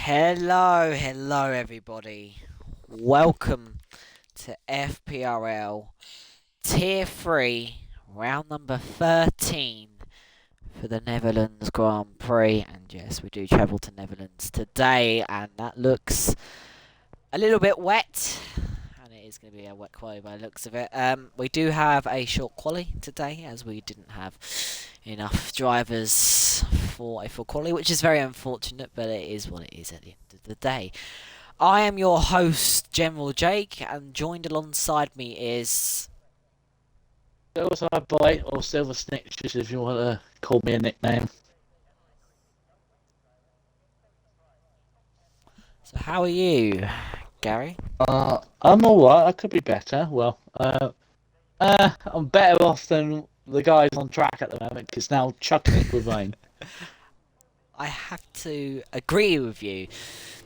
Hello everybody. Welcome to FPRL Tier 3, round number 13 for the Netherlands Grand Prix. And yes, we do travel to Netherlands today, and that looks a little bit wet. And it is going to be a wet quali by the looks of it. We do have a short quali today, as we didn't have enough drivers for a full quali, which is very unfortunate, but it is what it is at the end of the day. I am your host, General Jake, and joined alongside me is... Silver Boy or Silver Snitches if you want to call me a nickname. So how are you, Gary? I'm alright, I could be better. I'm better off than the guys on track at the moment because now chucking it with rain. I have to agree with you.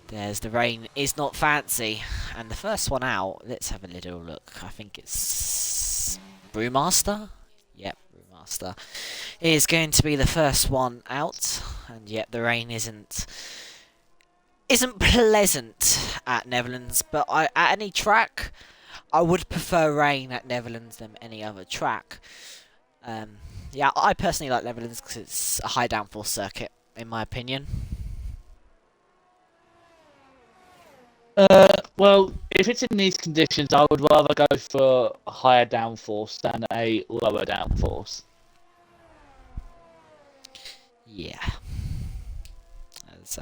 The rain is not fancy, and the first one out, let's have a little look. I think it's Brewmaster? Yep, Brewmaster is going to be the first one out, and yet the rain isn't pleasant at Netherlands, but at any track, I would prefer rain at Netherlands than any other track. Yeah, I personally like Netherlands because it's a high downforce circuit, in my opinion. Well, if it's in these conditions, I would rather go for a higher downforce than a lower downforce. Yeah. As,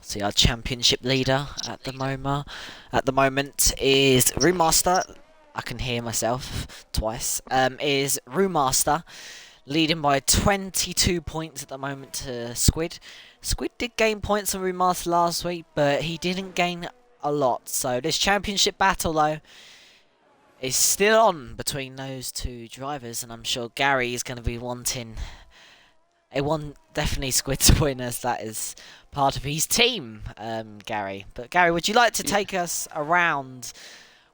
see, our championship leader at the moment is Remaster. I can hear myself twice. Is Remaster leading by 22 points at the moment to Squid. Squid did gain points on Remaster last week, but he didn't gain a lot. So this championship battle, though, is still on between those two drivers, and I'm sure Gary is going to be wanting definitely Squid to win, as that is part of his team, Gary. But Gary, would you like to take us around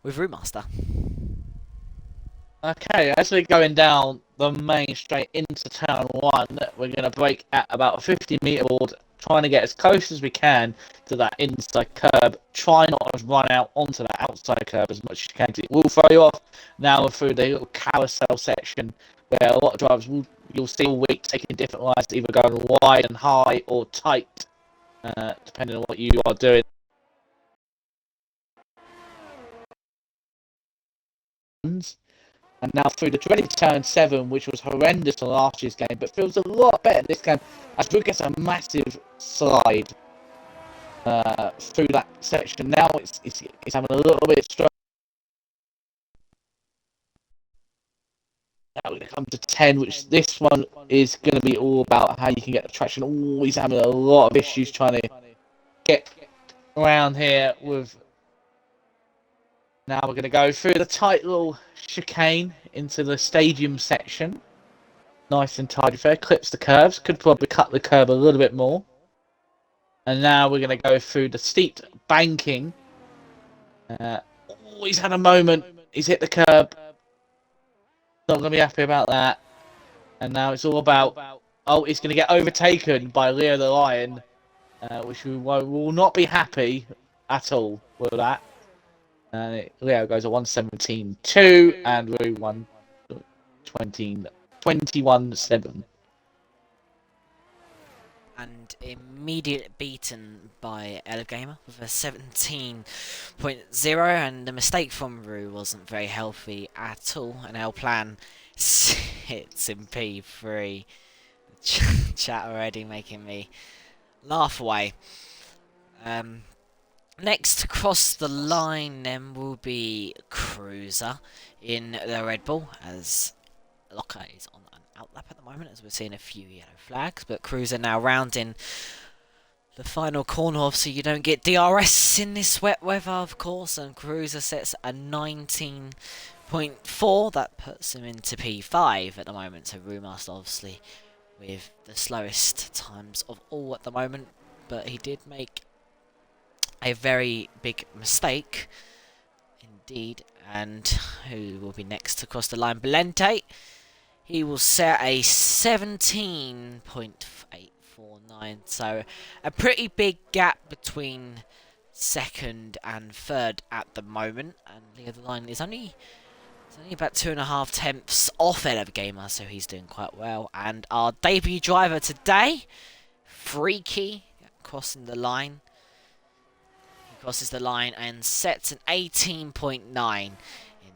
with Remaster? Okay, as we're going down the main straight into turn one, we're going to brake at about a 50-meter board, trying to get as close as we can to that inside curb. Try not to run out onto that outside curb as much as you can, because it will throw you off. Now we're through the little carousel section where a lot of drivers you'll see all week taking different lines, either going wide and high or tight, depending on what you are doing. And now through the dreaded turn 7, which was horrendous on last year's game, but feels a lot better this game, as Drew gets a massive slide through that section. Now it's having a little bit of struggle. Now we're going to come to 10, which this one is going to be all about how you can get the traction. Always having a lot of issues trying to get around here with... Now we're going to go through the tight little chicane into the stadium section. Nice and tidy there. Clips the curves. Could probably cut the curve a little bit more. And now we're going to go through the steep banking. He's had a moment. He's hit the curb. Not going to be happy about that. And now it's all about... Oh, he's going to get overtaken by Leo the Lion. Which we will not be happy at all with that. And Leo goes a 117.2 and Rue 121.7. And immediately beaten by El Gamer with a 17.0, and the mistake from Rue wasn't very healthy at all. And El Plan sits in P3. Chat already making me laugh away. Next to cross the line then will be Cruiser in the Red Bull, as Locker is on an outlap at the moment, as we're seeing a few yellow flags. But Cruiser now rounding the final corner, so you don't get DRS in this wet weather, of course. And Cruiser sets a 19.4. That puts him into P5 at the moment. So Rumaster obviously with the slowest times of all at the moment, but he did make a very big mistake indeed. And who will be next to cross the line? Belente. He will set a 17.8 1.49. So a pretty big gap between second and third at the moment. And the other line is only about 2.5 tenths off Gamer, so he's doing quite well. And our debut driver today, Freaky, crossing the line. He crosses the line and sets an 18.9 in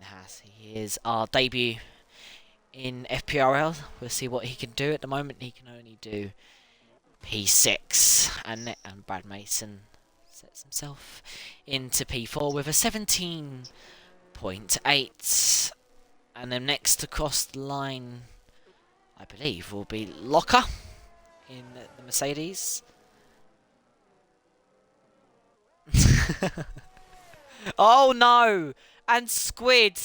Haas. He is our debut in FPRL. We'll see what he can do. At the moment, he can only do P6, and Brad Mason sets himself into P4 with a 17.8. And then next across the line, I believe, will be Locker in the Mercedes. Oh no! And Squid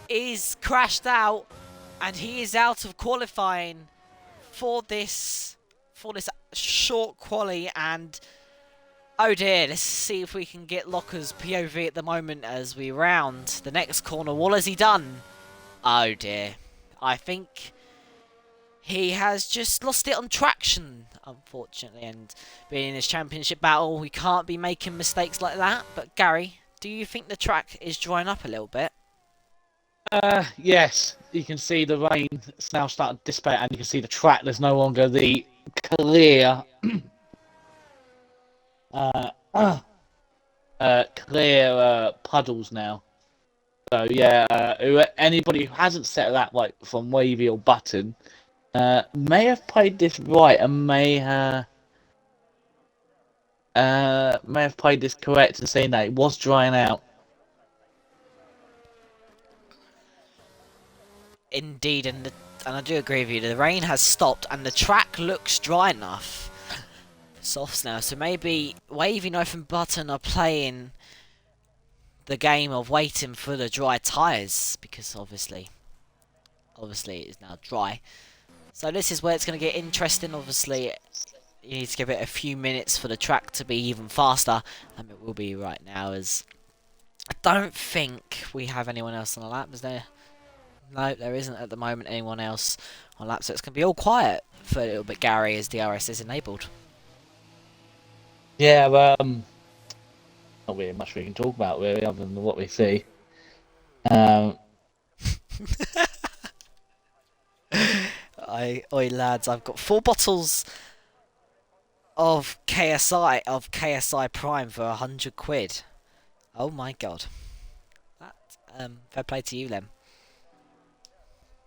is crashed out, and he is out of qualifying for this short quali. And oh dear, let's see if we can get Locker's POV at the moment as we round the next corner. What has he done? Oh dear, I think he has just lost it on traction, unfortunately, and being in this championship battle, we can't be making mistakes like that. But Gary, do you think the track is drying up a little bit? Yes, you can see the rain is now starting to dissipate, and you can see the track. There's no longer the clear, clear puddles now. So yeah, anybody who hasn't set that like from Wavy or Button may have played this right and may have played this correct and seen that it was drying out. Indeed, and I do agree with you. The rain has stopped, and the track looks dry enough for softs now. So maybe Wavy, Knife, and Button are playing the game of waiting for the dry tyres, because obviously it is now dry. So this is where it's going to get interesting. Obviously, you need to give it a few minutes for the track to be even faster, and it will be right now, as I don't think we have anyone else on the lap. Is there? No, there isn't at the moment anyone else on lap, so it's going to be all quiet for a little bit, Gary, as DRS is enabled. Yeah, not really much we can talk about really, other than what we see. Oi lads, I've got 4 bottles of KSI Prime for 100 quid. Oh my god. That, fair play to you, Lem.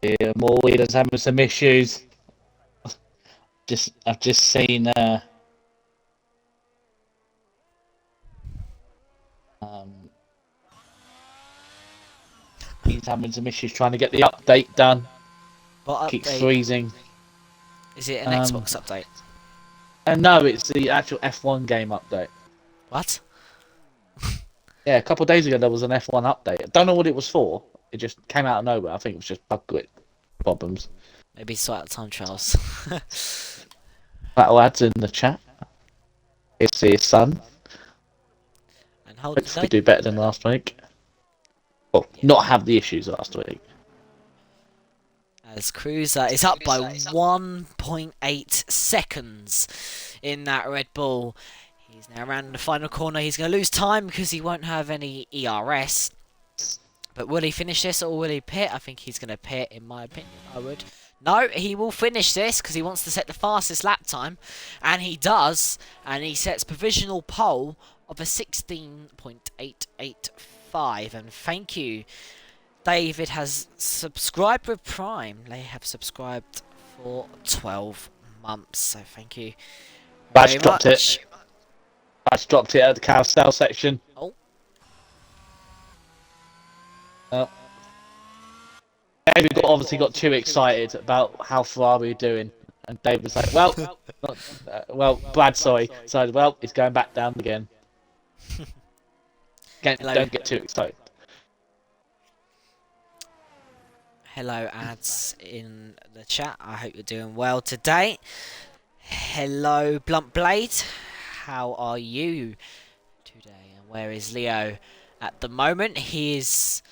Yeah, more leaders having some issues. I've just seen he's having some issues trying to get the update done. What Keeps update? freezing. Is it an Xbox update? And no, it's the actual F1 game update. What? Yeah, a couple of days ago there was an F1 update. I don't know what it was for. It just came out of nowhere. I think it was just bug glitch problems. Maybe sort out time trials. Battle ads in the chat. It's his son. And hold Hopefully do better than last week. Well, yeah. Not have the issues last week. As Cruiser is up by 1.8 seconds in that Red Bull. He's now around the final corner. He's going to lose time because he won't have any ERS. But will he finish this or will he pit? I think he's going to pit, in my opinion. I would. No, he will finish this because he wants to set the fastest lap time. And he does. And he sets provisional pole of a 16.885. And thank you. David has subscribed with Prime. They have subscribed for 12 months. So thank you very much. Badge dropped it at the carousel section. Oh. David obviously got too excited about how Ferrari were doing. And David was like, well, Brad, sorry. So, well, it's going back down again. Don't get too excited. Hello, ads in the chat. I hope you're doing well today. Hello, Blunt Blade. How are you today? And where is Leo at the moment? He's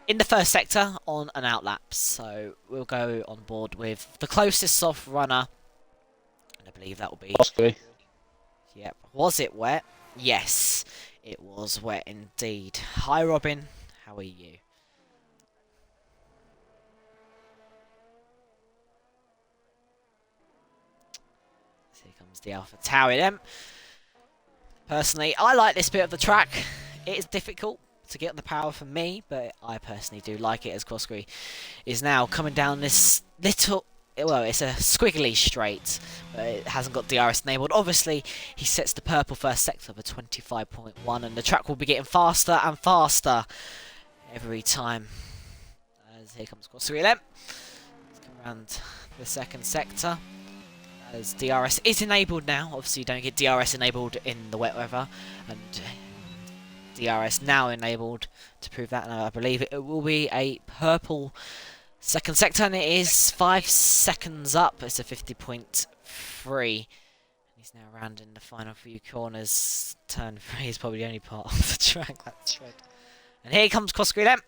in the first sector on an outlap. So we'll go on board with the closest soft runner believe that will be. Possibly. Yep. Was it wet? Yes, it was wet indeed. Hi, Robin. How are you? So here comes the Alpha Tower then. Personally, I like this bit of the track. It is difficult to get the power for me, but I personally do like it, as Crossbury is now coming down this little... Well, it's a squiggly straight, but it hasn't got DRS enabled. Obviously, he sets the purple first sector for 25.1, and the track will be getting faster and faster every time. As here comes Crossbury then. Let's come around the second sector. As DRS is enabled now. Obviously, you don't get DRS enabled in the wet weather, and DRS now enabled to prove that. And I believe it will be a purple second sector, and it is 5 seconds up. It's a 50.3. He's now rounding the final few corners. Turn 3 is probably the only part of the track that's red. And here comes Crossbury then.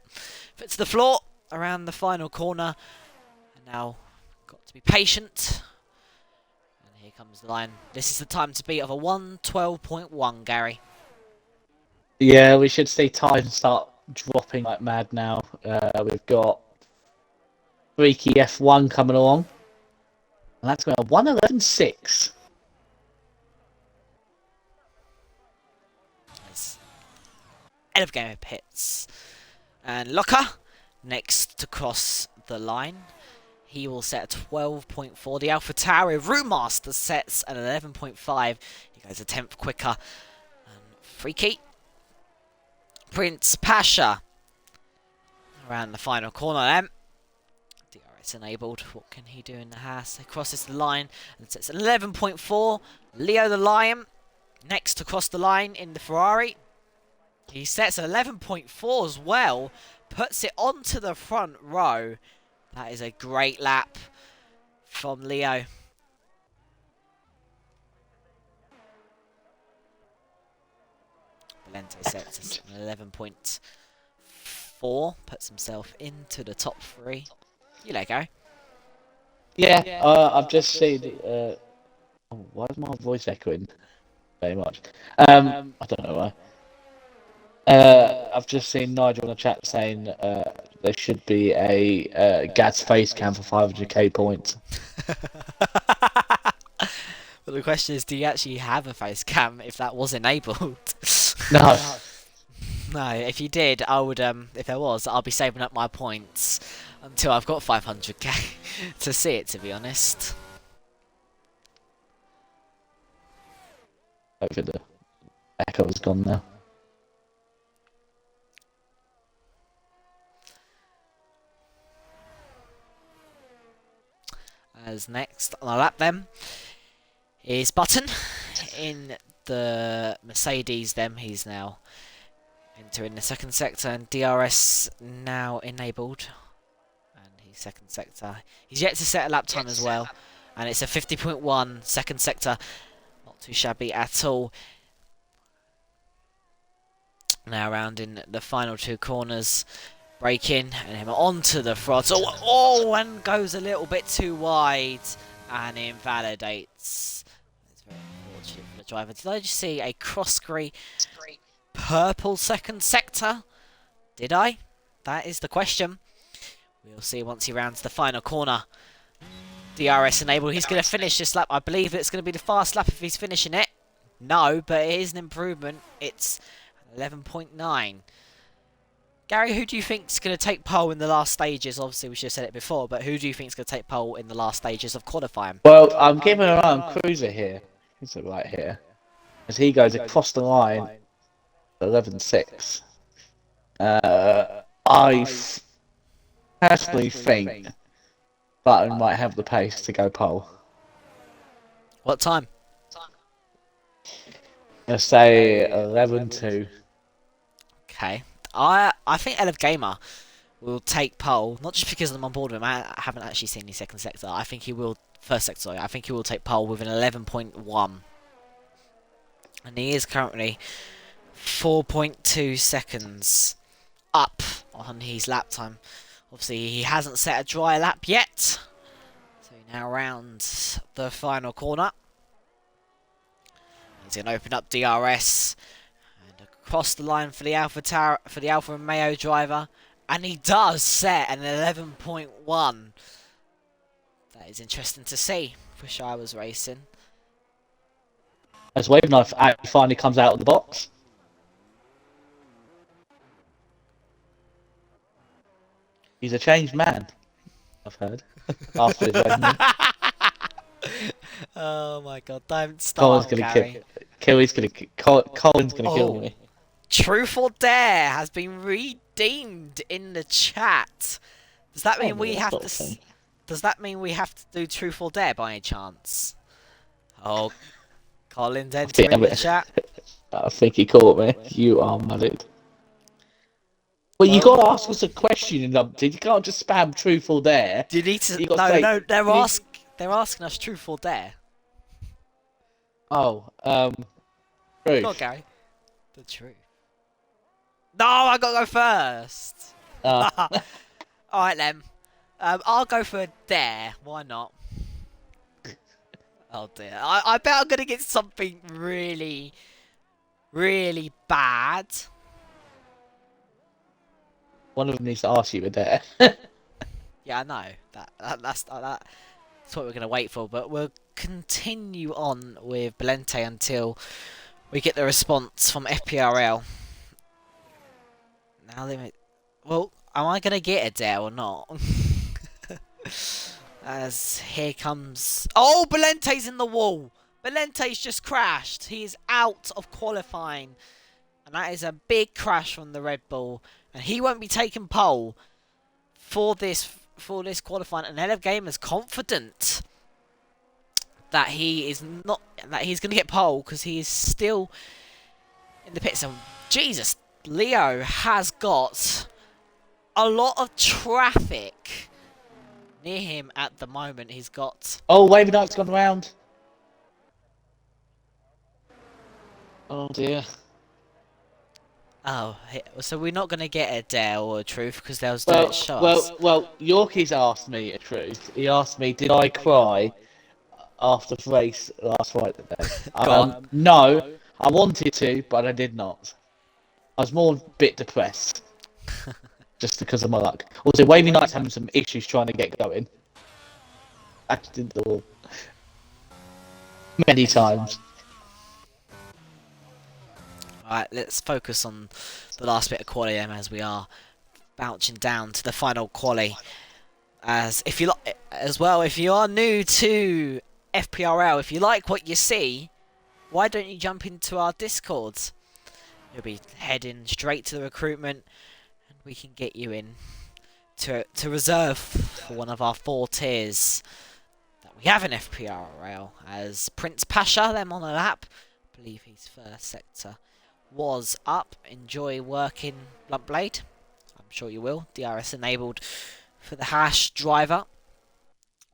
Foot to the floor around the final corner. And now got to be patient. Here comes the line. This is the time to beat of a 1:12.1, Gary. Yeah, we should see time start dropping like mad now. We've got Freaky F1 coming along. And that's going to 1:11.6. End of game of pits. And Locker, next to cross the line. He will set a 12.4. The Alpha Tower Roommaster sets an 11.5. He goes a tenth quicker. Freaky. Prince Pasha. Around the final corner then. DRS enabled. What can he do in the Haas? He crosses the line and sets an 11.4. Leo the Lion. Next to cross the line in the Ferrari. He sets an 11.4 as well. Puts it onto the front row. That is a great lap from Leo. Valente sets an 11.4. Puts himself into the top 3. You let go. Yeah, I've just seen... why is my voice echoing very much? I don't know why. I've just seen Nigel in the chat saying there should be a Gad's face cam for 500k points. But the question is, do you actually have a face cam if that was enabled? No. No, if you did, I would, if there was, I'll be saving up my points until I've got 500k to see it, to be honest. Hopefully the echo is gone now. As next on the lap then is Button in the Mercedes then. He's now entering the second sector, and DRS now enabled. And he's second sector. He's yet to set a lap time as well. And it's a 50.1 second sector. Not too shabby at all. Now rounding the final 2 corners. Braking and him onto the throttle. Oh, and goes a little bit too wide and invalidates. It's very unfortunate for the driver. Did I just see a Crossbury purple second sector? Did I? That is the question. We'll see once he rounds the final corner. DRS enabled. He's going to finish this lap. I believe it's going to be the fast lap if he's finishing it. No, but it is an improvement. It's 11.9. Gary, who do you think is going to take pole in the last stages? Obviously, we should have said it before, but who do you think is going to take pole in the last stages of qualifying? Well, I'm giving an eye on Cruiser here. He's right here. As he goes across the line, 11.6. I personally think Button might have the pace to go pole. What time? Let's say 11.2. Okay. I think Elef Gamer will take pole, not just because I'm on board with him. I haven't actually seen his second sector. I think he will, first sector, sorry. I think he will take pole with an 11.1. And he is currently 4.2 seconds up on his lap time. Obviously, he hasn't set a dry lap yet. So he now rounds the final corner. He's going to open up DRS and across the line for the Alpha Tower, for the Alpha Romeo driver, and he does set an 11.1. That is interesting to see. Wish I was racing. As Wave Knife finally comes out of the box. He's a changed man, I've heard. After his wedding. Oh my god, don't Colin's start, gonna Gary. Colin's gonna kill me. Truth or Dare has been redeemed in the chat. Does that mean we have to? Does that mean we have to do Truth or Dare by any chance? Oh, Colin's entering the chat. I think he caught me. You are mudded. Well, you got to ask us a question, and you can't just spam Truth or Dare. Do you need to? No, say, no. They're asking us Truth or Dare. Oh, Truth. Truth. Go on, Gary. The truth. No, I gotta go first. Alright then. I'll go for Dare. Why not? Oh dear. I bet I'm gonna get something really, really bad. One of them needs to ask you a Dare. Yeah, I know. That's what we're gonna wait for. But we'll continue on with Belente until we get the response from FPRL. Now well, am I gonna get a Dare or not? As here comes... Oh, Belente's in the wall! Belente's just crashed. He is out of qualifying. And that is a big crash from the Red Bull. And he won't be taking pole for this qualifying. And Elev Gamer's confident that he's going to get pole because he is still in the pits. And Jesus, Leo has got a lot of traffic near him at the moment. He's got... Oh, Wavy Knight's gone round. Oh dear. Oh, so we're not going to get a Dare or a Truth because they'll do shots. Well, Yorkie's asked me a truth. He asked me, did I cry after the race last Friday? No, I wanted to, but I did not. I was more a bit depressed. Just because of my luck. Also, Wavy Knight's having some issues trying to get going. Actually, did the wall. Many times. Alright, let's focus on the last bit of quali as we are bouncing down to the final quali. As if you if you are new to FPRL, if you like what you see, why don't you jump into our Discords? You'll be heading straight to the recruitment, and we can get you in to reserve for one of our 4 tiers that we have in FPRL. As Prince Pasha, them on the lap, I believe he's first sector, was up. Enjoy working Blunt Blade. I'm sure you will. DRS enabled for the Hash driver.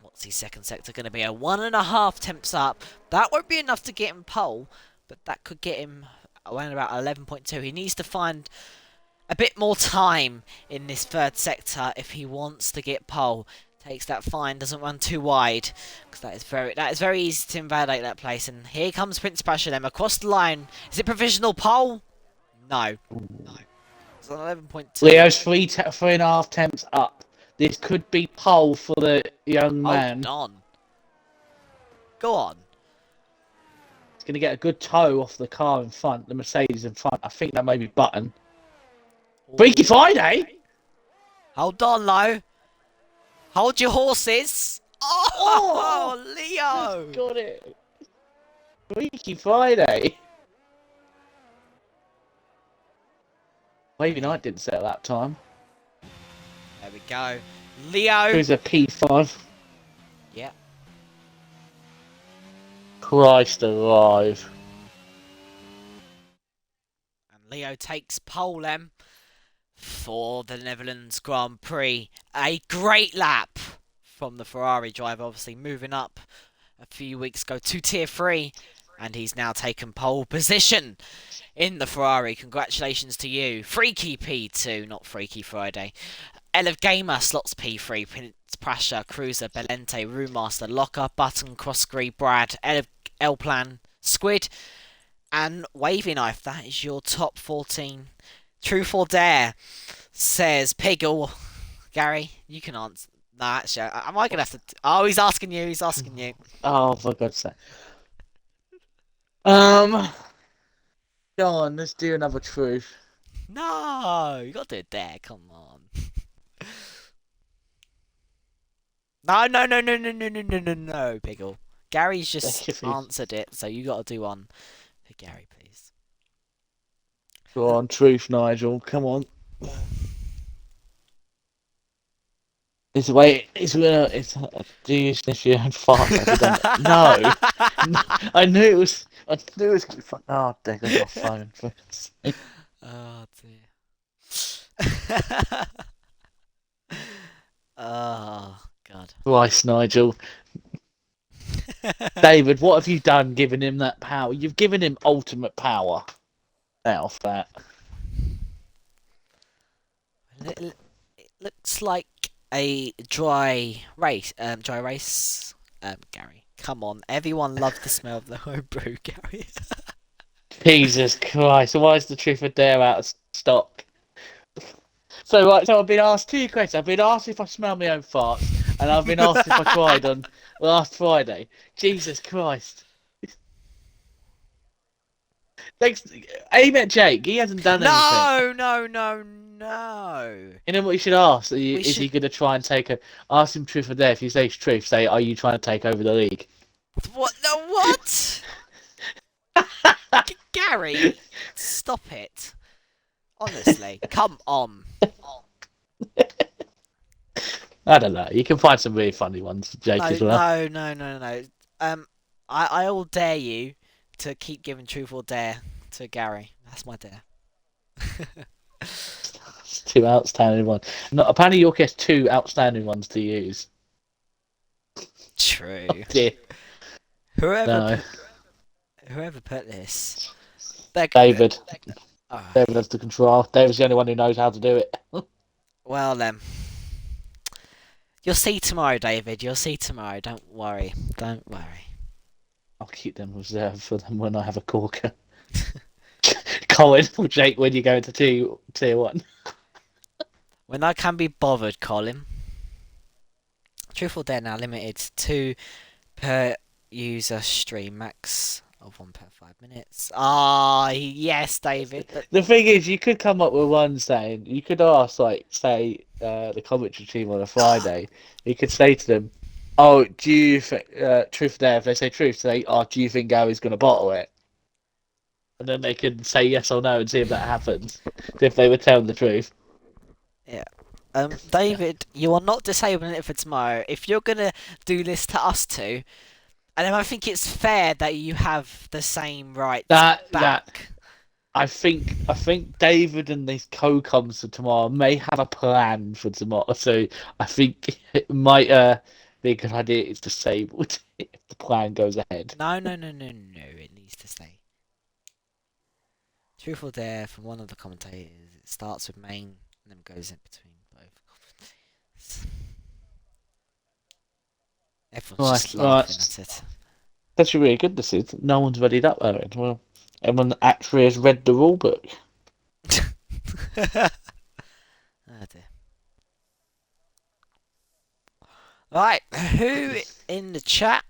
What's his second sector going to be? A 1.5 temps up. That won't be enough to get him pole, but that could get him around about 11.2. He needs to find a bit more time in this third sector if he wants to get pole. Takes that fine, doesn't run too wide, because that is very easy to invalidate that place. And here comes Prince Pasha them across the line. Is it provisional pole? No. It's on 11.2. Leo's 3.5 temps up. This could be pole for the young man. Hold on. Go on. He's going to get a good toe off the car in front, the Mercedes in front. I think that may be Button. Ooh. Freaky Friday! Hold on, Lo. Hold your horses. Oh, Leo! Got it. Freaky Friday. Wavy Knight didn't set that time. There we go. Leo. Who's a P5? Yeah. Christ alive. And Leo takes pole then for the Netherlands Grand Prix. A great lap from the Ferrari driver, obviously moving up a few weeks ago to Tier 3. And he's now taken pole position in the Ferrari. Congratulations to you. Freaky P2, not Freaky Friday. Elev Gamer slots P3. Prince Pasha, Cruiser, Belente, Room Master, Locker, Button, Crossgree, Brad, L Plan, Squid, And wavy knife, that is your top 14. Truth or dare, says Piggle. Gary, you can answer. No, actually, am I gonna have to? Oh, he's asking you. He's asking you. Oh, for God's sake. Um, Go on, let's do another truth. No, you got to do it dare. Come on. No, no, no, no, no, no, no, no, no, no, Piggle. Gary's just answered it, so you got to do one for Gary, please. Go on, truth, Nigel. Come on. It's wait. It's do you sniff your own farts? Have you done that? No. I knew it was. I knew it was. Oh, there goes my phone. Oh dear. Oh God. Christ, Nigel. David, what have you done giving him that power? You've given him ultimate power. Out of that. It looks like a dry race. Dry race. Gary, come on. Everyone loves the smell of the homebrew, Gary. Jesus Christ! Why is the truth or dare out of stock? So right, so I've been asked two questions. I've been asked if I smell my own farts, and I've been asked if I cried on last Friday. Jesus Christ! Thanks. Aim Jake. He hasn't done anything. No, no, no, no. You know what you should ask? We Is should. he going to try and take a? Ask him truth or dare. If he says truth, say, "Are you trying to take over the league?" What? No, what? Gary, stop it. Honestly, come on. I don't know. You can find some really funny ones, Jake, No, as well. no, no, no, no. I will dare you to keep giving truth or dare to Gary. That's my dare. Two outstanding ones. No, apparently, you'll get two outstanding ones to use. True. Oh dear. Whoever No, put, whoever put this, they're David. oh, David has the control. David's the only one who knows how to do it. well then. You'll see tomorrow, David. You'll see tomorrow. Don't worry. Don't worry. I'll keep them reserved for them when I have a corker. Colin or Jake, when you go into tier one. When I can be bothered, Colin. Truth or dare now limited to 2 per user stream, max of 1 per 5 minutes. Ah, yes, David. But The thing is, you could come up with one saying, you could ask, like, say, the commentary team on a Friday, you could say to them, oh, do you think, truth or dare, if they say truth, say, oh, do you think Gary's going to bottle it? And then they can say yes or no and see if that happens, if they were telling the truth. yeah. David, you are not disabling it for tomorrow. If you're gonna do this to us two, and then I think it's fair that you have the same rights That back. I think David and these co-coms for tomorrow may have a plan for tomorrow, so I think it might be a good idea it's disabled if the plan goes ahead. No, no, no, no, no. It needs to stay. Truth or dare from one of the commentators. It starts with main and then goes in between both commentators. Everyone's Right, just laughing right. at it. That's really good. This is no one's read it up there. Well, everyone actually has read the rule book. Oh dear. Right, who in the chat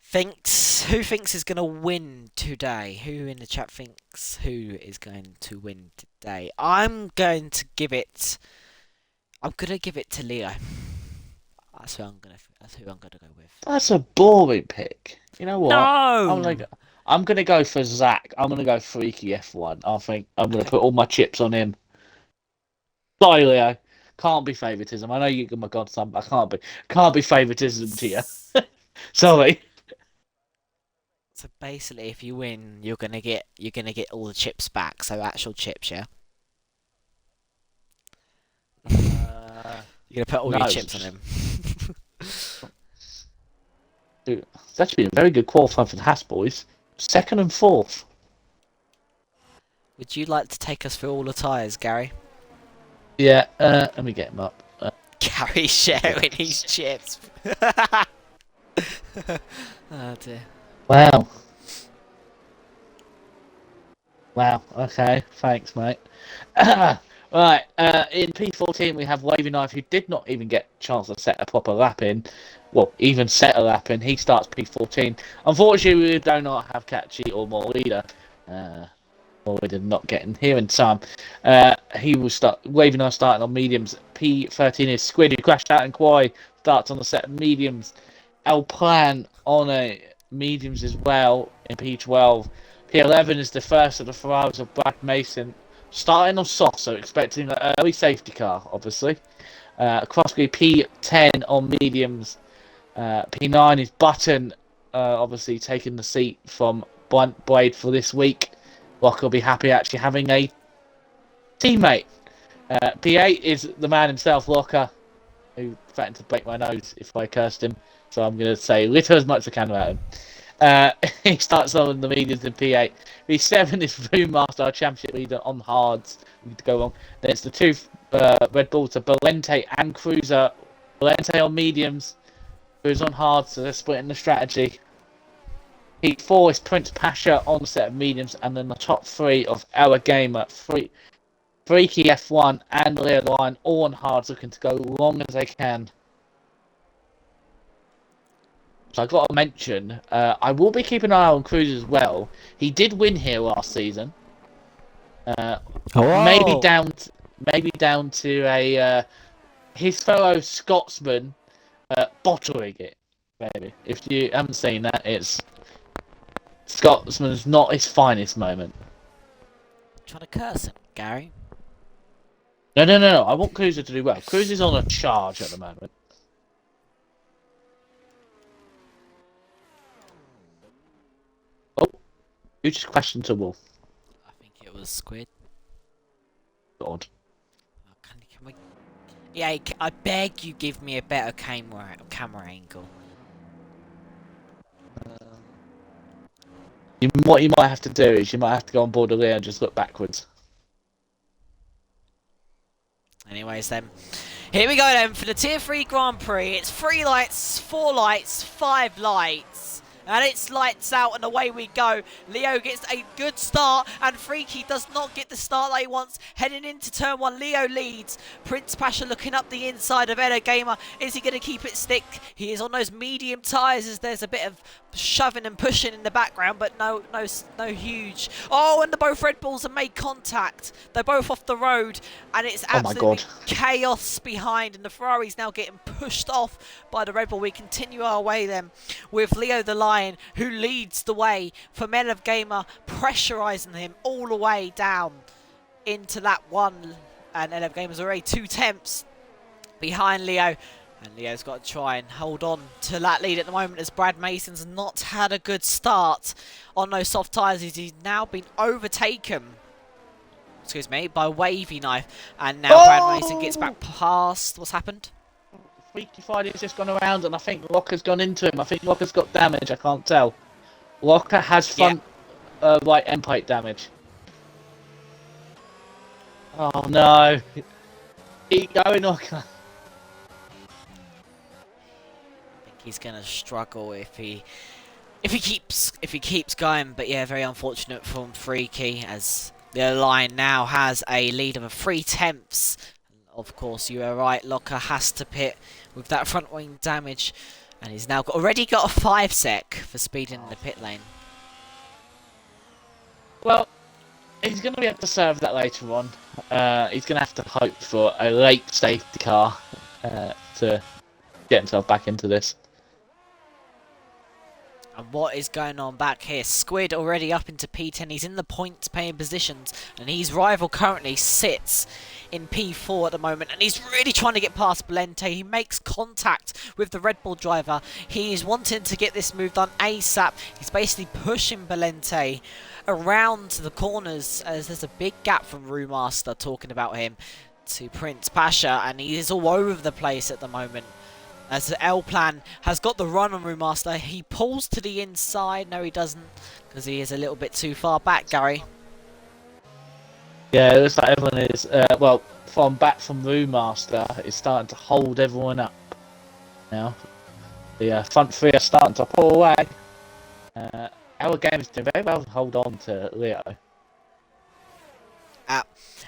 thinks is gonna win today? Who in the chat thinks who is going to win today? I'm going to give it. I'm gonna give it to Leo. That's who I'm gonna go with. That's a boring pick. You know what? No. I'm gonna go for Zach. I'm gonna go Freaky F1. I think I'm gonna put all my chips on him. Sorry, Leo. Can't be favoritism. I know you're my godson, but I can't be favoritism to you. Sorry. So basically, if you win, you're gonna get all the chips back. So actual chips, yeah. You're gonna put all your No. chips on him. Dude, it's actually a very good qualifying for the Haas boys. Second and fourth. Would you like to take us through all the tyres, Gary? Yeah, let me get him up. Gary sharing his chips. Oh dear. Wow. Wow. Okay. Thanks, mate. Right. In P14 we have Wavy Knife, who did not even get a chance to set a proper lap in. Well, even set a lap in. He starts P14. Unfortunately, we do not have Catchy or more leader. Or we did not get in here in time. He will start. Wavy Knife starting on mediums. P13 is Squid, who crashed out in Quai. Starts on the set of mediums. El Plan on a mediums as well in P12. P11 is the first of the Ferraris of Brad Mason, starting on soft, so expecting an early safety car, obviously. Crossby P10 on mediums. P9 is Button, obviously taking the seat from Blunt Blade for this week. Locke will be happy actually having a teammate. P8 is the man himself, Locker, who threatened to break my nose if I cursed him. So I'm going to say little as much as I can about him. He starts on the mediums in P8. P7 is Brewmaster, our championship leader on hards. We need to go wrong. Then it's the two Red Bulls, so Valente and Cruiser. Valente on mediums, Cruiser on hards, so they're splitting the strategy. P4 is Prince Pasha on the set of mediums, and then the top three of our gamer, Freaky F1 and Leo Lion, all on hards, looking to go long as they can. So I got to mention, I will be keeping an eye on Cruz as well. He did win here last season. Maybe down, to a his fellow Scotsman bottling it. Maybe if you haven't seen that, it's Scotsman's not his finest moment. Trying to curse him, Gary. No. I want Cruiser to do well. Cruiser's on a charge at the moment. Oh, you just questionable. I think it was Squid. God. Oh, can we... Yeah, I beg you, give me a better camera angle. What you might have to do is you might have to go on board the Leo and just look backwards. Anyways, then. Here we go then for the Tier 3 Grand Prix. It's 3 lights, 4 lights, 5 lights. And it's lights out and away we go. Leo gets a good start and Freaky does not get the start that he wants. Heading into turn 1, Leo leads. Prince Pasha looking up the inside of Edo Gamer. Is he going to keep it stick? He is on those medium tyres as there's a bit of shoving and pushing in the background, but no huge. Oh, and the both Red Bulls have made contact. They're both off the road and it's absolutely chaos behind, and the Ferrari's now getting pushed off by the Red Bull. We continue our way then with Leo the Lion, who leads the way for Men of Gamer, pressurising him all the way down into lap 1, and Men of Gamer's already 2 tenths behind Leo. And Leo's got to try and hold on to that lead at the moment, as Brad Mason's not had a good start on those soft tyres. He's now been overtaken, excuse me, by Wavy Knife. And now Brad Mason gets back past. What's happened? Freaky Friday's just gone around and I think Locker's gone into him. I think Locker's got damage, I can't tell. Locker has front right end plate damage. Oh no. Keep going, Locker. He's gonna struggle if he keeps going, but yeah, very unfortunate from Freaky, as the line now has a lead of 3 tenths. Of course, you are right, Locker has to pit with that front wing damage, and he's now already got a 5 sec for speeding in the pit lane. Well, he's going to be able to serve that later on. He's going to have to hope for a late safety car to get himself back into this. And what is going on back here? Squid already up into P10. He's in the points paying positions, and his rival currently sits in P4 at the moment, and he's really trying to get past Valente. He makes contact with the Red Bull driver. He is wanting to get this move done ASAP. He's basically pushing Valente around the corners, as there's a big gap from Brewmaster, talking about him, to Prince Pasha, and he is all over the place at the moment. As L Plan has got the run on Brewmaster, he pulls to the inside. No, he doesn't, because he is a little bit too far back, Gary. Yeah, it looks like everyone is, well, from Brewmaster is starting to hold everyone up now. The front three are starting to pull away. Our game is doing very well to hold on to Leo. Uh,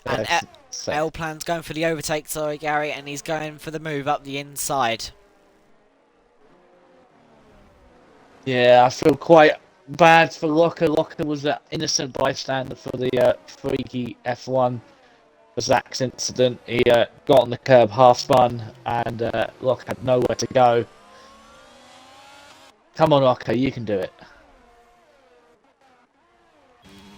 and So, L Plan's going for the overtake, sorry Gary, and he's going for the move up the inside. yeah, I feel quite bad for Locker. Locker was an innocent bystander for the freaky F1 Zach's incident. He got on the curb, half spun, and Locker had nowhere to go. Come on, Locker, you can do it.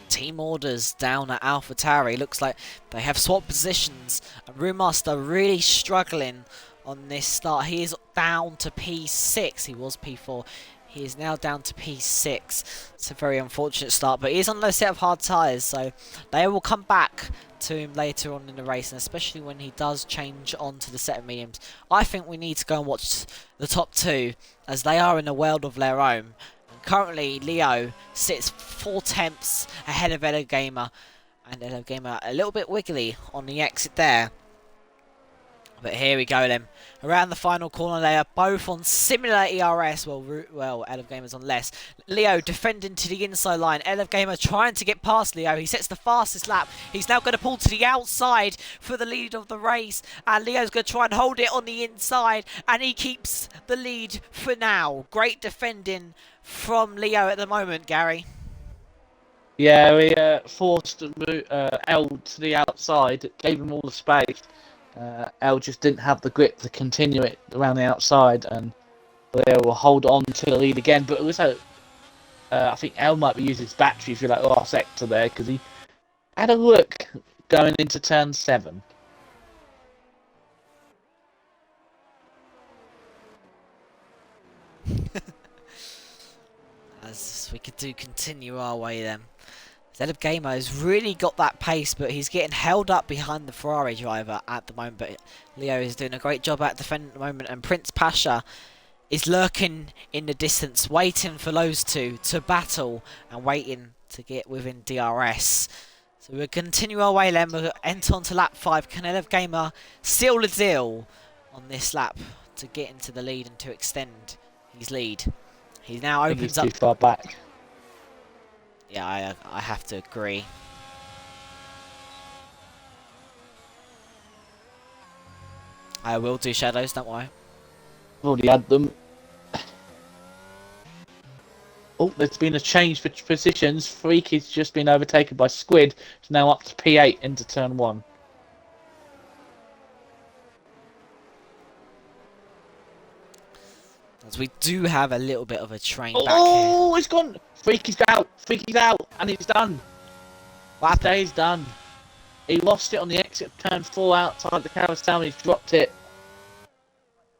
Team orders down at AlphaTauri. Looks like they have swapped positions. And Brewmaster really struggling on this start. He is down to P6. He was P4. He is now down to P6. It's a very unfortunate start, but he is on a set of hard tyres, so they will come back to him later on in the race, and especially when he does change onto the set of mediums. I think we need to go and watch the top two, as they are in a world of their own. Currently, Leo sits 4 tenths ahead of Gamer, and Gamer a little bit wiggly on the exit there. But here we go then. Around the final corner, they are both on similar ERS. Well, Gamer's on less. Leo defending to the inside line. Gamer trying to get past Leo. He sets the fastest lap. He's now going to pull to the outside for the lead of the race. And Leo's going to try and hold it on the inside. And he keeps the lead for now. Great defending from Leo at the moment, Gary. Yeah, we forced L to the outside, gave him all the space. L just didn't have the grip to continue it around the outside, and Leo will hold on to the lead again. But also, I think L might be using his battery for that last sector there, because he had a look going into turn 7. As we could continue our way then. Gamer has really got that pace, but he's getting held up behind the Ferrari driver at the moment. But Leo is doing a great job at defending at the moment, and Prince Pasha is lurking in the distance, waiting for those two to battle and waiting to get within DRS. So we'll continue our way then. We'll enter onto lap 5. Can Gamer seal the deal on this lap to get into the lead and to extend his lead? He now opens up. Too far back. Yeah, I have to agree. I will do shadows, don't worry. I've already had them. Oh, there's been a change for positions. Freak has just been overtaken by Squid. It's now up to P8 into turn 1. As we do have a little bit of a train back here. Oh, it's gone! Freak is out! Freak is out! And it's done! What happened? His day's done. He lost it on the exit of turn 4 outside the carousel and he's dropped it.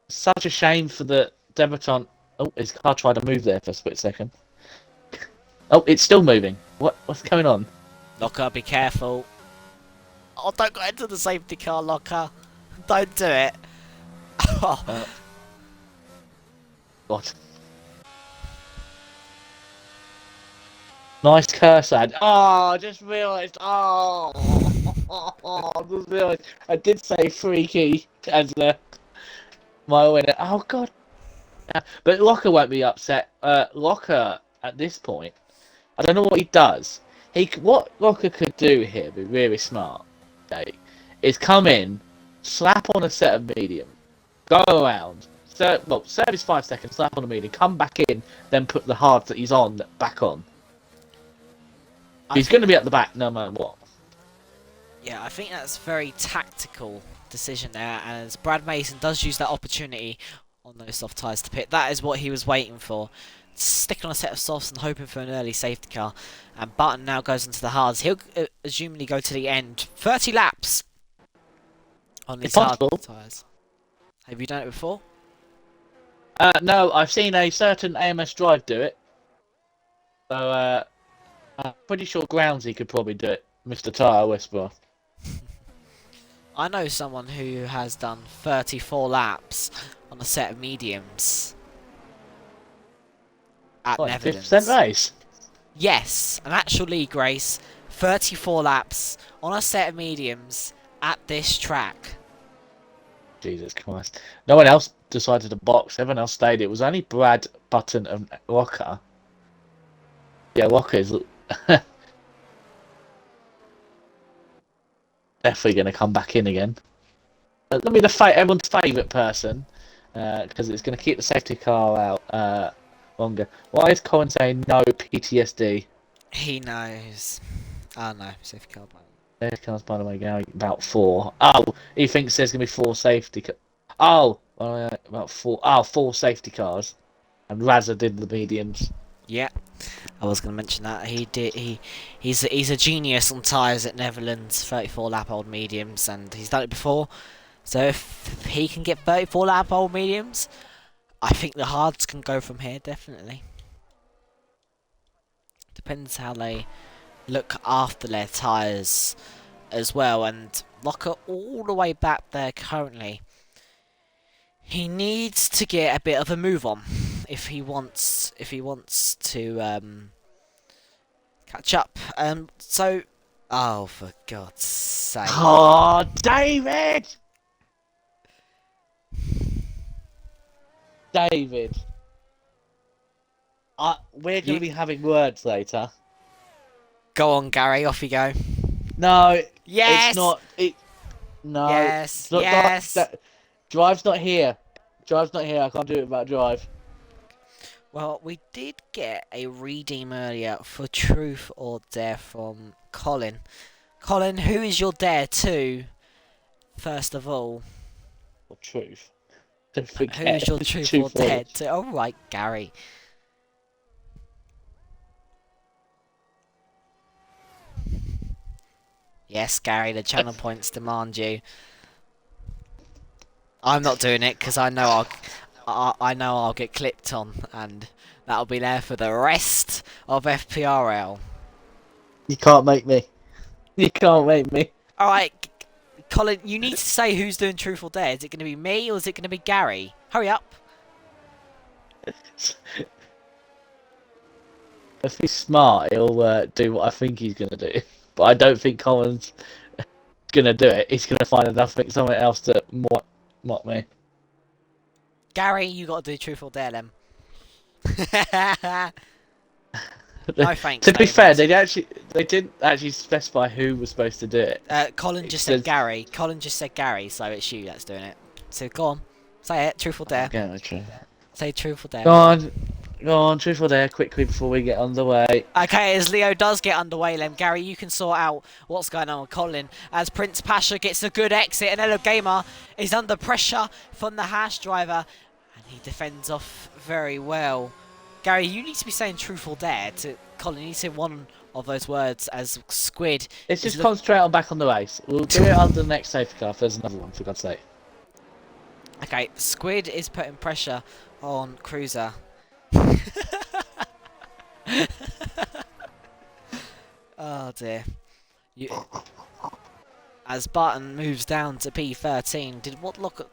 Such a shame for the debutant. Oh, his car tried to move there for a split second. Oh, it's still moving. What's going on? Locker, be careful. Oh, don't go into the safety car, Locker. Don't do it. Oh. What? Nice curse ad. Oh, I just realised. Oh, I just realised. I did say freaky as my winner. Oh, God. Yeah. But Locker won't be upset. Locker, at this point, I don't know what he does. What Locker could do here, be really smart, okay, is come in, slap on a set of medium, go around, service 5 seconds, slap on a medium, come back in, then put the hards that he's on back on. He's going to be at the back no matter what. Yeah, I think that's a very tactical decision there, and as Brad Mason does use that opportunity on those soft tyres to pit, that is what he was waiting for. Sticking on a set of softs and hoping for an early safety car. And Button now goes into the hards. He'll presumably go to the end. 30 laps on these hard tyres. Have you done it before? No, I've seen a certain AMS Drive do it. So, I'm pretty sure Groundsy could probably do it, Mr. Tyre Whisperer. I know someone who has done 34 laps on a set of mediums at Netherlands. 50% race? Yes, an actual league race, 34 laps on a set of mediums at this track. Jesus Christ. No one else decided to box. Everyone else stayed. It was only Brad, Button, and Locker. Yeah, Locker is... definitely going to come back in again. Let me everyone's favourite person, because it's going to keep the safety car out longer. Why is Colin saying no PTSD? He knows. Oh no, safety car. Safety cars, by the way, going about 4. Oh, he thinks there's going to be 4 safety cars. Oh, about 4. Oh, 4 safety cars. And Razza did the mediums. Yeah, I was going to mention that he did. He's a genius on tyres at Netherlands, 34 lap old mediums, and he's done it before. So if he can get 34 lap old mediums, I think the hards can go from here definitely. Depends how they look after their tyres as well, and Locker all the way back there currently. He needs to get a bit of a move on if he wants to catch up. So, oh, for God's sake! Oh, David! David. We're going to be having words later. Go on, Gary. Off you go. No, Yes. it's not. No. Yes. It's not, Yes. Drive's not here. Drive's not here. I can't do it without Drive. Well, we did get a redeem earlier for Truth or Dare from Colin. Colin, who is your Dare to? First of all, Or Truth. Don't forget. who is your Truth or Dare to? All right, Gary. Yes, Gary, the channel points demand you. I'm not doing it because I know I'll get clipped on, and that'll be there for the rest of FPRL. You can't make me. You can't make me. All right, Colin, you need to say who's doing Truth or Dare. Is it going to be me or is it going to be Gary? Hurry up. If he's smart, he'll do what I think he's going to do. But I don't think Colin's going to do it. He's going to find something else to mock me. Gary, you got to do Truth or Dare then. No thanks. To be fair, they didn't actually specify who was supposed to do it. Colin just said Gary. Colin just said Gary, so it's you that's doing it. So go on, say it. Truth or Dare. Okay, true. Say Truth or Dare. Go on, Truth or Dare, quickly before we get underway. Okay, as Leo does get underway, then Gary, you can sort out what's going on with Colin. As Prince Pasha gets a good exit, and Elo Gamer is under pressure from the hash driver, and he defends off very well. Gary, you need to be saying Truth or Dare to Colin. You need to say one of those words as Squid. Let's just concentrate on back on the race. We'll do it under the next safety car if there's another one, for God's sake. Okay, Squid is putting pressure on Cruiser. Oh dear. As Barton moves down to P13, did what Locker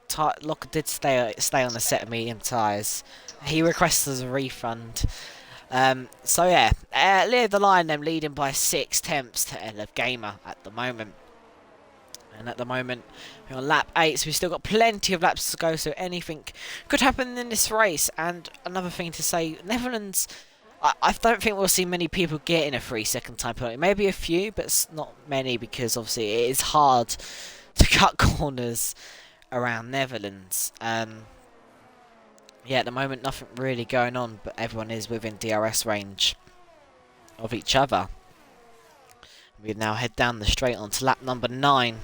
did stay on the set of medium tyres? He requests a refund. So yeah, Leo the Lion then leading by 6 tenths to LF Gamer at the moment. And at the moment, we're on lap 8, so we've still got plenty of laps to go, so anything could happen in this race. And another thing to say, Netherlands, I don't think we'll see many people getting a 3-second time penalty. Maybe a few, but it's not many, because obviously it is hard to cut corners around Netherlands. Yeah, at the moment, nothing really going on, but everyone is within DRS range of each other. We now head down the straight onto lap number 9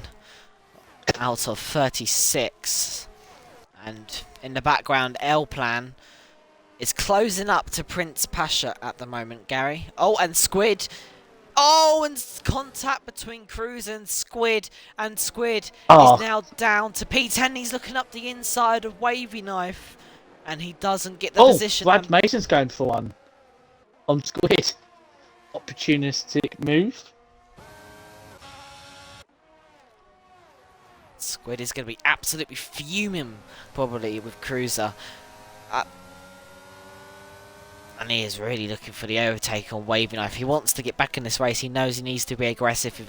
out of 36. And in the background, L-Plan is closing up to Prince Pasha at the moment, Gary. Oh, and Squid. Oh, and contact between Cruz and Squid. And Squid is now down to P10. He's looking up the inside of Wavy Knife. And he doesn't get the position. Brad Mason's going for one on Squid. Opportunistic move. Squid is going to be absolutely fuming, probably, with Cruiser. And he is really looking for the overtake on Wavy Knife. He wants to get back in this race. He knows he needs to be aggressive,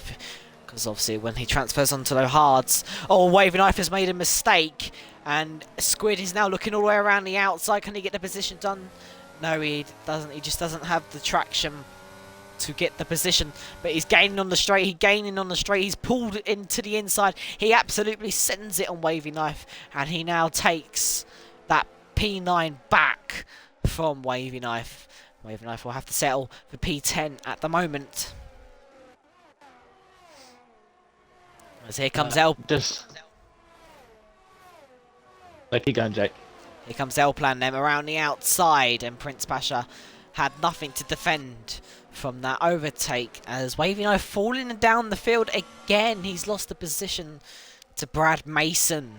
because obviously when he transfers onto the hards... Oh, Wavy Knife has made a mistake. And Squid is now looking all the way around the outside. Can he get the position done? No, he doesn't. He just doesn't have the traction to get the position, but he's gaining on the straight. He's pulled into the inside. He absolutely sends it on Wavy Knife, and he now takes that P9 back from Wavy Knife. Wavy Knife will have to settle for P10 at the moment. As here comes El. Keep going, Jake. Here comes Elplan them around the outside, and Prince Pasha had nothing to defend from that overtake as Wavy Knife falling down the field again. He's lost the position to Brad Mason.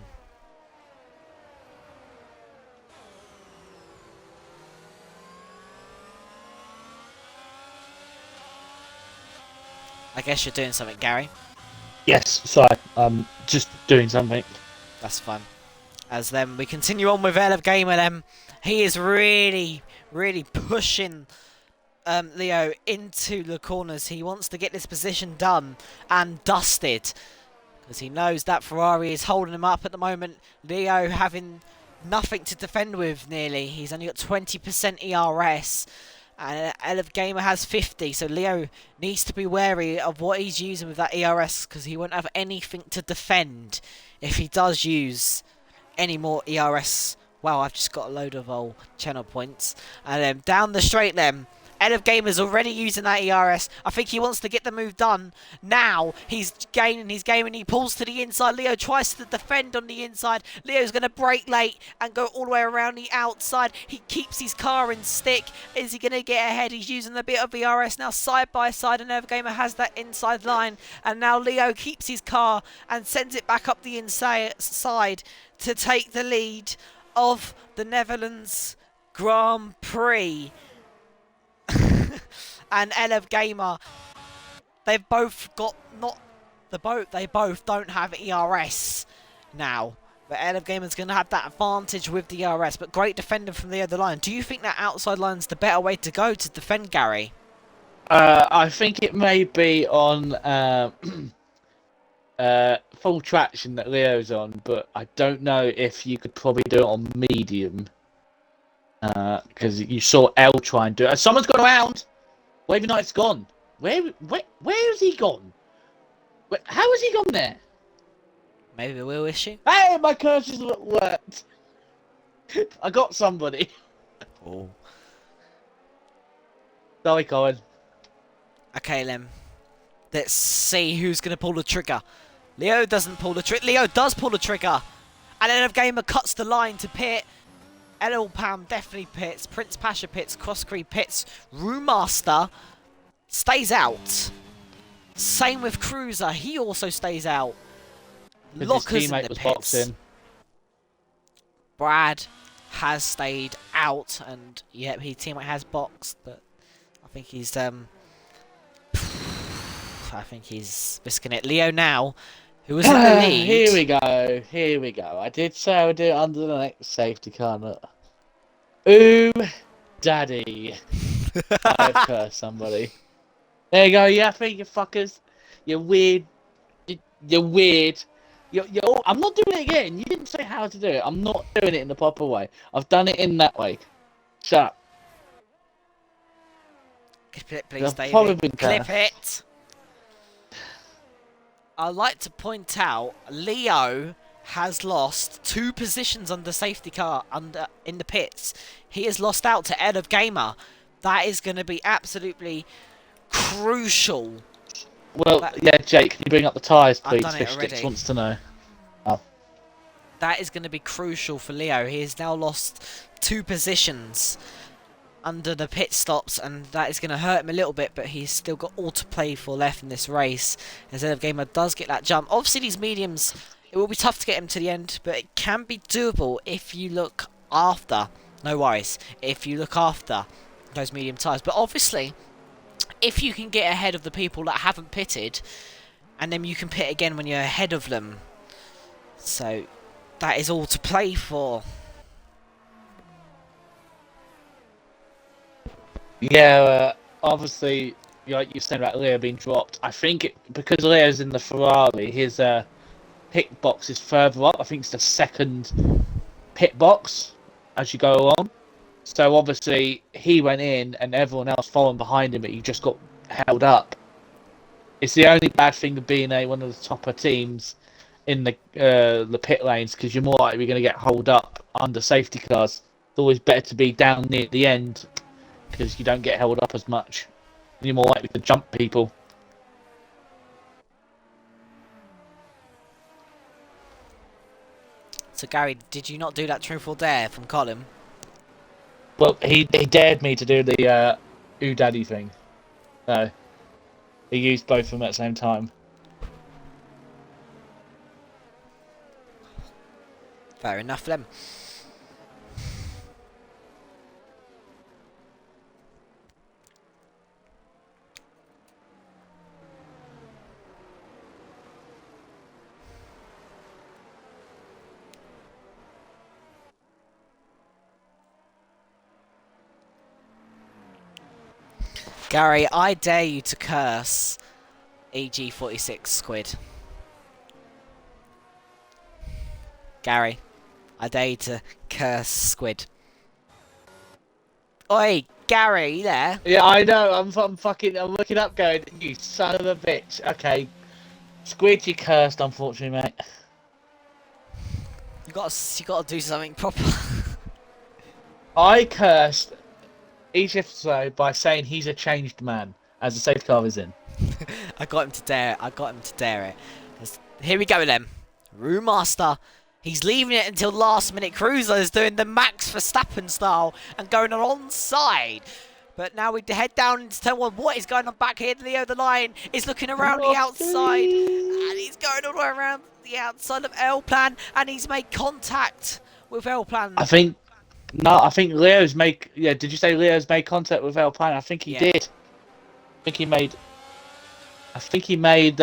I guess you're doing something, Gary. Yes, sorry. Just doing something. That's fun. As then we continue on with Elf Gamer then. He is really pushing Leo into the corners. He wants to get this position done and dusted, because he knows that Ferrari is holding him up at the moment. Leo having nothing to defend with nearly. He's only got 20% ERS. And Elf Gamer has 50, so Leo needs to be wary of what he's using with that ERS, because he won't have anything to defend if he does use any more ERS. Wow, I've just got a load of old channel points. And then down the straight then, Elf Gamer's already using that ERS. I think he wants to get the move done. Now he's gaining his game and he pulls to the inside. Leo tries to defend on the inside. Leo's going to brake late and go all the way around the outside. He keeps his car in stick. Is he going to get ahead? He's using a bit of ERS now side by side, and Elf Gamer has that inside line. And now Leo keeps his car and sends it back up the inside to take the lead of the Netherlands Grand Prix. And Elf Gamer, they've both got they both don't have ERS now. But Elf Gamer's going to have that advantage with the ERS. But great defending from the other line. Do you think that outside line's the better way to go to defend, Gary? I think it may be on full traction that Leo's on, but I don't know if you could probably do it on medium. Because you saw L try and do it. Someone's gone around! Wavy Knight's gone. Where has he gone? How has he gone there? Maybe a wheel issue? Hey, my curses worked. I got somebody. Oh. Sorry, Colin. Okay, then. Let's see who's going to pull the trigger. Leo doesn't pull the trigger. Leo does pull the trigger. And Elf Gamer cuts the line to pit. LL Pam definitely pits. Prince Pasha pits. Crosscree pits. Roommaster stays out. Same with Cruiser. He also stays out. Lockers in the pits. Boxing. Brad has stayed out, and yep, his teammate has boxed, but I think he's risking it. Leo now, who was in the lead. Here we go. I did say I would do it under the next safety car. Ooh, daddy. I cursed somebody. There you go. Yeah, I think you fuckers. You're weird. You're weird. I'm not doing it again. You didn't say how to do it. I'm not doing it in the proper way. I've done it in that way. Shut up. Clip it, please, David. Clip it. I'd like to point out, Leo has lost 2 positions under safety car in the pits. He has lost out to Elf Gamer. That is going to be absolutely crucial. Well, yeah, Jake, can you bring up the tyres, please? I've done it already. Fishsticks wants to know. Oh. That is going to be crucial for Leo. He has now lost 2 positions under the pit stops, and that is going to hurt him a little bit, but he's still got all to play for left in this race. As Elf Gamer does get that jump. Obviously, these mediums, it will be tough to get him to the end, but it can be doable if you look after. No worries. If you look after those medium tyres. But obviously, if you can get ahead of the people that haven't pitted, and then you can pit again when you're ahead of them. So, that is all to play for. Yeah, obviously, like you said about Leo being dropped, I think because Leo's in the Ferrari, his pit box is further up. I think it's the second pit box as you go along. So obviously, he went in and everyone else following behind him, but he just got held up. It's the only bad thing of being one of the topper teams in the pit lanes, because you're more likely going to get holed up under safety cars. It's always better to be down near the end because you don't get held up as much. You're more likely to jump people. So Gary, did you not do that truth or dare from Colin? Well, he dared me to do the ooh daddy thing. No, he used both of them at the same time. Fair enough then. Gary, I dare you to curse EG46 Squid. Gary, I dare you to curse Squid. Oi, Gary, you there? Yeah, I know. I'm looking up, going, you son of a bitch. Okay, Squid, you cursed, unfortunately, mate. You gotta do something proper. I cursed each episode by saying he's a changed man as the safety car is in. I got him to dare it. I got him to dare it. Here we go then. Room Master. He's leaving it until last minute. Cruiser is doing the Max Verstappen style and going on onside. But now we head down into turn one. What is going on back here? Leo the Lion is looking around the outside. And he's going all the way around the outside of L Plan. And he's made contact with L Plan. I think Leo's made. Yeah, did you say Leo's made contact with Alpine? I think he did. I think he made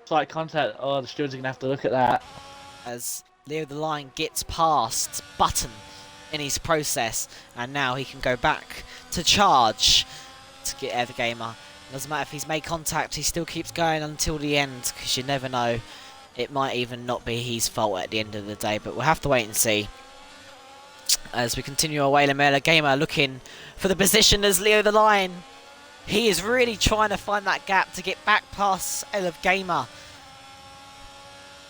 slight contact. Oh, the stewards are gonna have to look at that. As Leo the Lion gets past Button in his process, and now he can go back to charge to get Ever Gamer. Doesn't matter if he's made contact, he still keeps going until the end, because you never know. It might even not be his fault at the end of the day, but we'll have to wait and see. As we continue our way, Lamela Gamer looking for the position as Leo the Lion. He is really trying to find that gap to get back past Elef Gamer.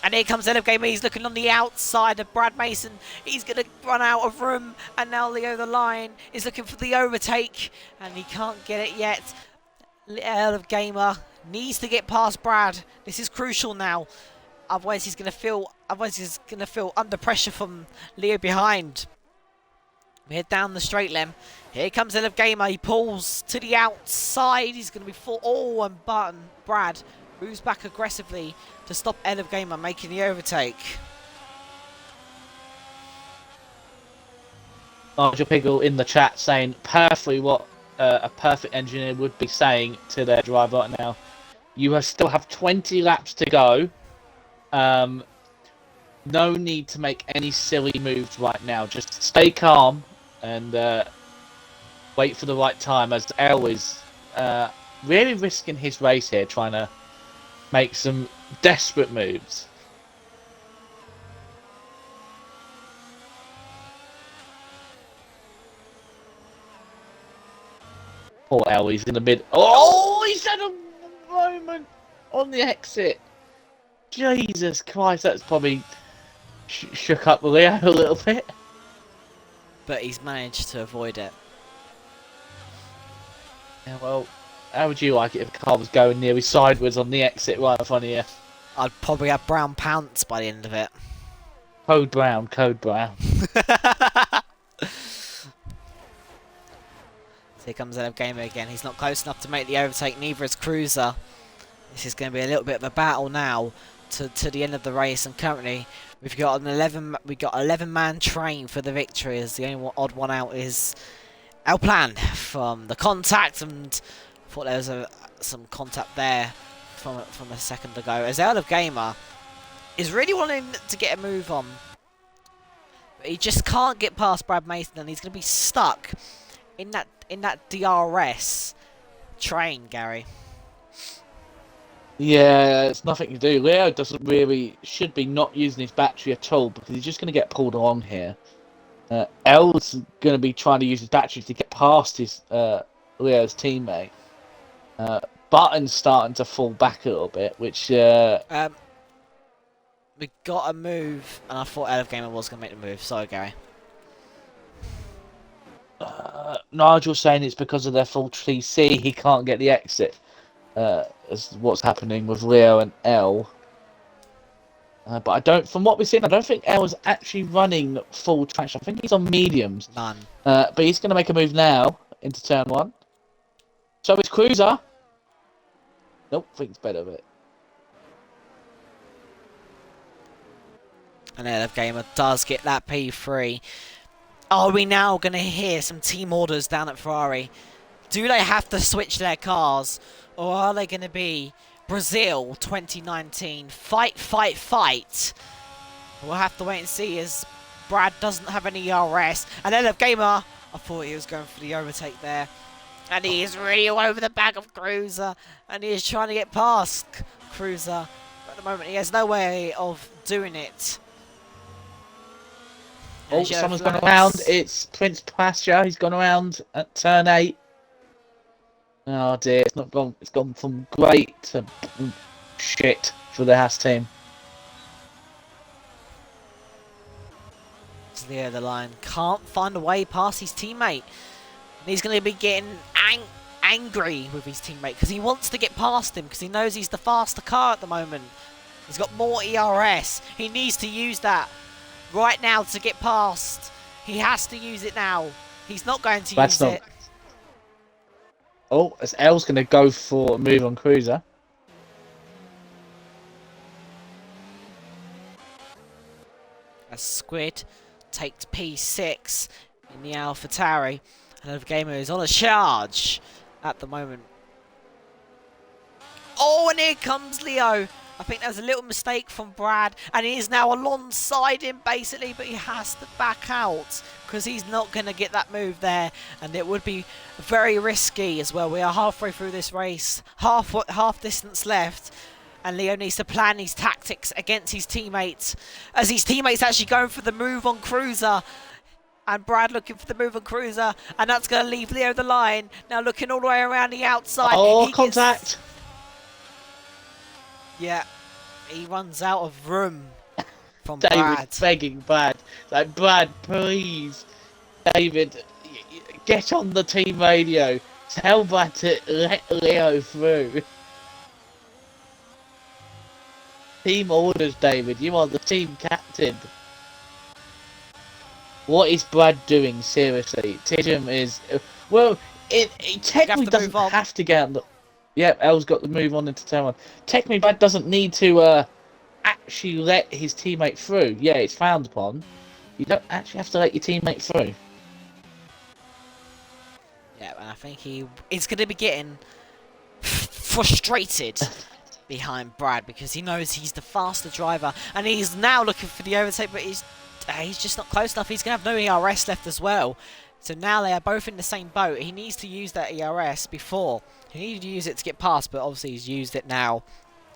And here comes Elef Gamer. He's looking on the outside of Brad Mason. He's going to run out of room. And now Leo the Lion is looking for the overtake. And he can't get it yet. Elef Gamer needs to get past Brad. This is crucial now. Otherwise he's going to feel under pressure from Leo behind. We head down the straight lane. Here comes Elef Gamer. He pulls to the outside. He's going to be full. Oh, and Button. Brad moves back aggressively to stop Elef Gamer making the overtake. Nigel Piggle in the chat saying perfectly what a perfect engineer would be saying to their driver right now. You still have 20 laps to go. No need to make any silly moves right now. Just stay calm and wait for the right time, as El is really risking his race here, trying to make some desperate moves. Poor El, he's in the mid. Oh, he's had a moment on the exit. Jesus Christ, that's probably shook up Leo a little bit. But he's managed to avoid it. Yeah, well, how would you like it if a car was going nearly sideways on the exit right in front of you? I'd probably have brown pants by the end of it. Code brown, code brown. So here comes Elef Gamer again. He's not close enough to make the overtake, neither is Cruiser. This is going to be a little bit of a battle now to the end of the race, and currently we've got an 11-man train for the victory, as the only odd one out is Alplan from the contact, and I thought there was some contact there from a second ago. As Elef Gamer is really wanting to get a move on, but he just can't get past Brad Mason, and he's going to be stuck in that DRS train, Gary. Yeah, it's nothing to do. Leo should be not using his battery at all, because he's just going to get pulled along here. L's going to be trying to use his battery to get past his Leo's teammate. Button's starting to fall back a little bit, which We got a move, and I thought Elf Gamer was going to make the move. Sorry, Gary. Nigel's saying it's because of their full TC. He can't get the exit. Is what's happening with Leo and L. But I don't, from what we've seen, I don't think L is actually running full traction. I think he's on mediums. None. But he's going to make a move now into turn one. So it's Cruiser. Nope, thinks better of it. And Elf Gamer does get that P3. Are we now going to hear some team orders down at Ferrari? Do they have to switch their cars? Or are they going to be Brazil 2019? Fight, fight, fight. We'll have to wait and see as Brad doesn't have any ERS. And Elf Gamer, I thought he was going for the overtake there. And he is really all over the back of Cruiser. And he is trying to get past Cruiser. But at the moment, he has no way of doing it. Oh, someone's gone around. It's Prince Pasha. He's gone around at turn 8. Oh dear, it's not gone. It's gone from great to shit for the Haas team. Leo the line can't find a way past his teammate. And he's going to be getting angry with his teammate because he wants to get past him because he knows he's the faster car at the moment. He's got more ERS. He needs to use that right now to get past. He has to use it now. He's not going to use it. Oh, as L's going to go for a move on Cruiser. As Squid takes P6 in the AlphaTauri. And the gamer is on a charge at the moment. Oh, and here comes Leo. I think there's a little mistake from Brad, and he is now alongside him basically, but he has to back out because he's not going to get that move there, and it would be very risky as well. We are halfway through this race, half distance left, and Leo needs to plan his tactics against his teammates, as his teammates actually going for the move on Cruiser. And Brad looking for the move on Cruiser, and that's going to leave Leo the line. Now looking all the way around the outside. Oh, contact! Yeah, he runs out of room from David's Brad. begging Brad. Like, Brad, please. David, get on the team radio. Tell Brad to let Leo through. Team orders, David. You are the team captain. What is Brad doing, seriously? Tidham is... Well, it technically doesn't have to get on the... Yep, L's got the move on into turn 1. Technically, Brad doesn't need to actually let his teammate through. Yeah, it's frowned upon. You don't actually have to let your teammate through. Yeah, and I think he's going to be getting frustrated behind Brad because he knows he's the faster driver. And he's now looking for the overtake, but he's just not close enough. He's going to have no ERS left as well. So now they are both in the same boat. He needs to use that ERS before. He needed to use it to get past, but obviously he's used it now.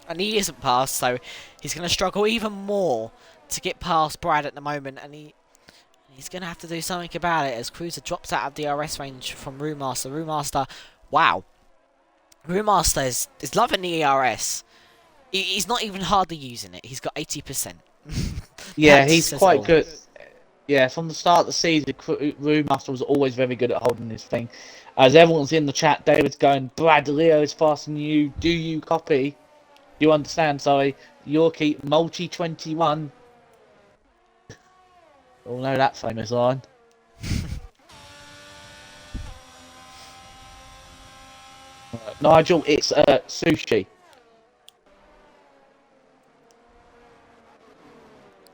And he isn't past, so he's going to struggle even more to get past Brad at the moment. And he's going to have to do something about it as Cruiser drops out of DRS range from Roommaster. Roommaster, wow. Roommaster is loving the ERS. He's not even hardly using it. He's got 80%. Yeah, he's quite good. Yeah, from the start of the season, Roommaster was always very good at holding this thing. As everyone's in the chat, David's going, Brad, Leo is faster than you. Do you copy? Do you understand? Sorry. Yorkie, Multi21. All know that famous line. Nigel, it's sushi.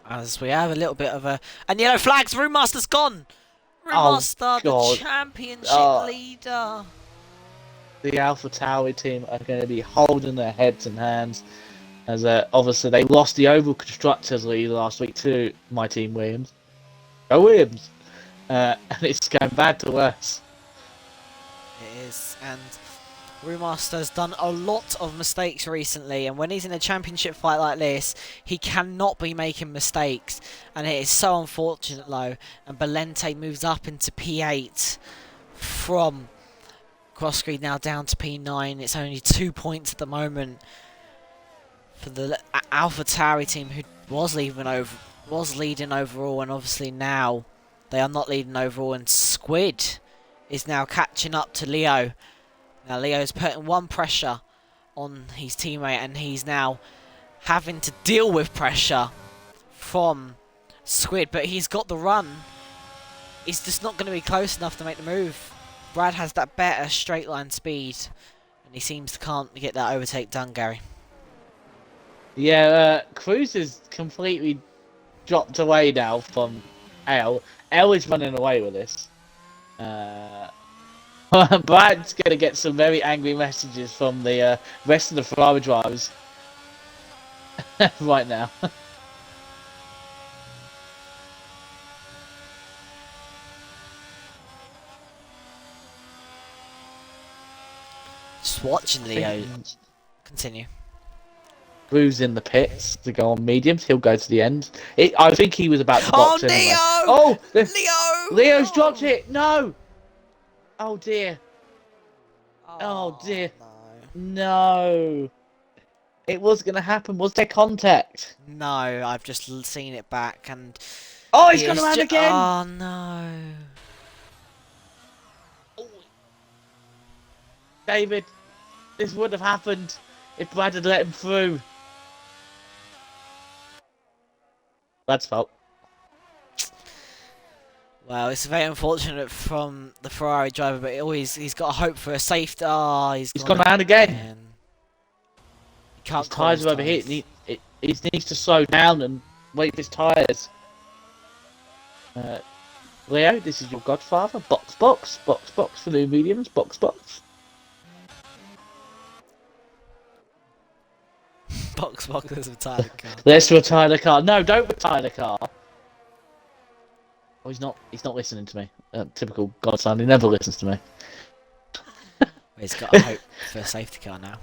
As we have a little bit of a... And yellow flags, Roommaster's gone! Roommaster, the championship leader. The AlphaTauri team are going to be holding their heads and hands. As obviously they lost the overall Constructors League last week to my team, Williams. Go Williams! And it's going bad to worse. It is, and... Roommaster's done a lot of mistakes recently, and when he's in a championship fight like this, he cannot be making mistakes, and it is so unfortunate, though. And Belente moves up into P8 from Crossgreed now down to P9. It's only 2 points at the moment for the Alpha Tauri team, who was leading overall, and obviously now they are not leading overall. And Squid is now catching up to Leo. Now Leo's putting one pressure on his teammate, and he's now having to deal with pressure from Squid, but he's got the run. He's just not going to be close enough to make the move. Brad has that better straight line speed, and he seems to can't get that overtake done, Gary. Yeah, Cruz is completely dropped away now from L. L is running away with this. Brad's going to get some very angry messages from the rest of the Ferrari drivers right now. Just watching Leo continue. Cruz in the pits to go on mediums. He'll go to the end. I think he was about to box anyway. Leo! Oh, Leo! Leo's dropped it. No. Oh dear. Oh dear. No. It was going to happen. Was there contact? No, I've just seen it back, and oh, he's gone around again. Oh no. David, this would have happened if Brad had let him through. Brad's fault. Well, it's very unfortunate from the Ferrari driver, but he's got a hope for a safety. Oh, he's gone around again. He can't. His tyres are overheating. He needs to slow down and wait for his tyres. Leo, this is your godfather. Box for the mediums. Box. Box is retire the car. Let's retire the car. No, don't retire the car. Oh, he's not listening to me. Typical godson. He never listens to me. He's got a hope for a safety car now.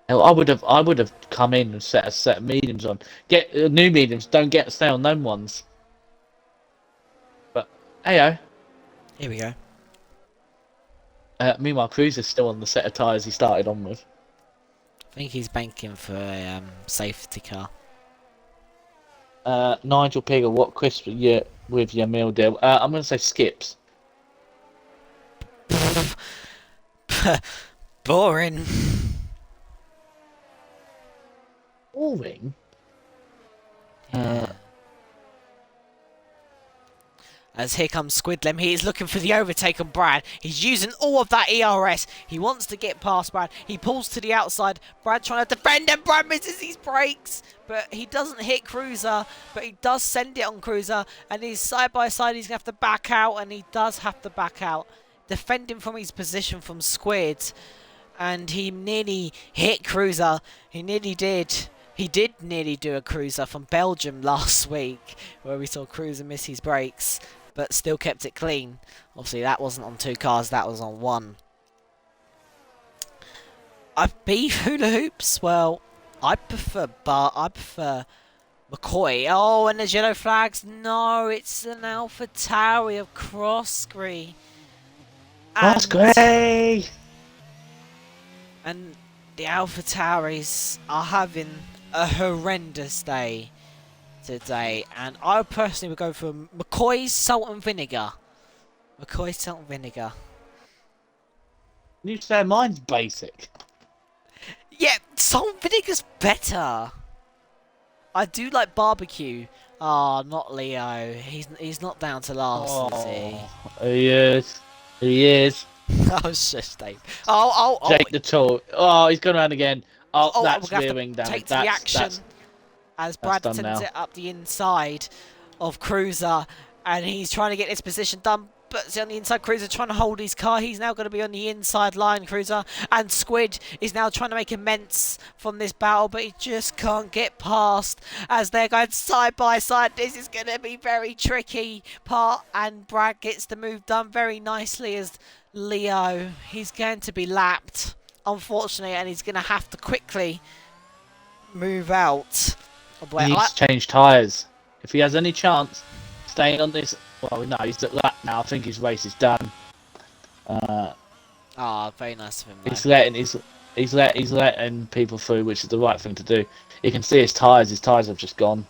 I would have come in and set a set of mediums on. Get new mediums. Don't stay on known ones. But heyo. Here we go. Meanwhile, Cruz is still on the set of tyres he started on with. I think he's banking for a safety car. Nigel Pigger, what crisp with your meal deal? I'm going to say skips. Boring. Boring? Yeah. As here comes Squidlem, he is looking for the overtake on Brad. He's using all of that ERS. He wants to get past Brad. He pulls to the outside. Brad trying to defend, and Brad misses his brakes. But he doesn't hit Cruiser, but he does send it on Cruiser. And he's side by side, he's going to have to back out, and he does have to back out. Defending from his position from Squid. And he nearly hit Cruiser. He nearly did. He did nearly do a Cruiser from Belgium last week, where we saw Cruiser miss his brakes, but still kept it clean. Obviously, that wasn't on 2 cars, that was on 1. Beef hula hoops? Well, I prefer McCoy. Oh, and there's yellow flags. No, it's an Alpha Tauri of Crossgree. Crossgree! And the Alpha Tauris are having a horrendous day today, and I personally would go for McCoy's Salt and Vinegar. McCoy's Salt and Vinegar. You say mine's basic. Yeah, Salt and Vinegar's better. I do like barbecue. Oh, not Leo. He's not down to last, is he? He is. He is. Oh, shush, Dave. Oh. Jake the Tool. Oh, he's gone around again. Oh, that's rearing down. Take to the action as Brad sends it up the inside of Cruiser, and he's trying to get this position done, but it's on the inside. Cruiser trying to hold his car. He's now going to be on the inside line, Cruiser, and Squid is now trying to make immense from this battle, but he just can't get past as they're going side by side. This is going to be very tricky part, and Brad gets the move done very nicely as Leo. He's going to be lapped, unfortunately, and he's going to have to quickly move out. He needs to change tyres. If he has any chance staying on this... Well, no, he's at lap now. I think his race is done. Ah, very nice of him, though. He's letting people through, which is the right thing to do. You can see his tyres. His tyres have just gone.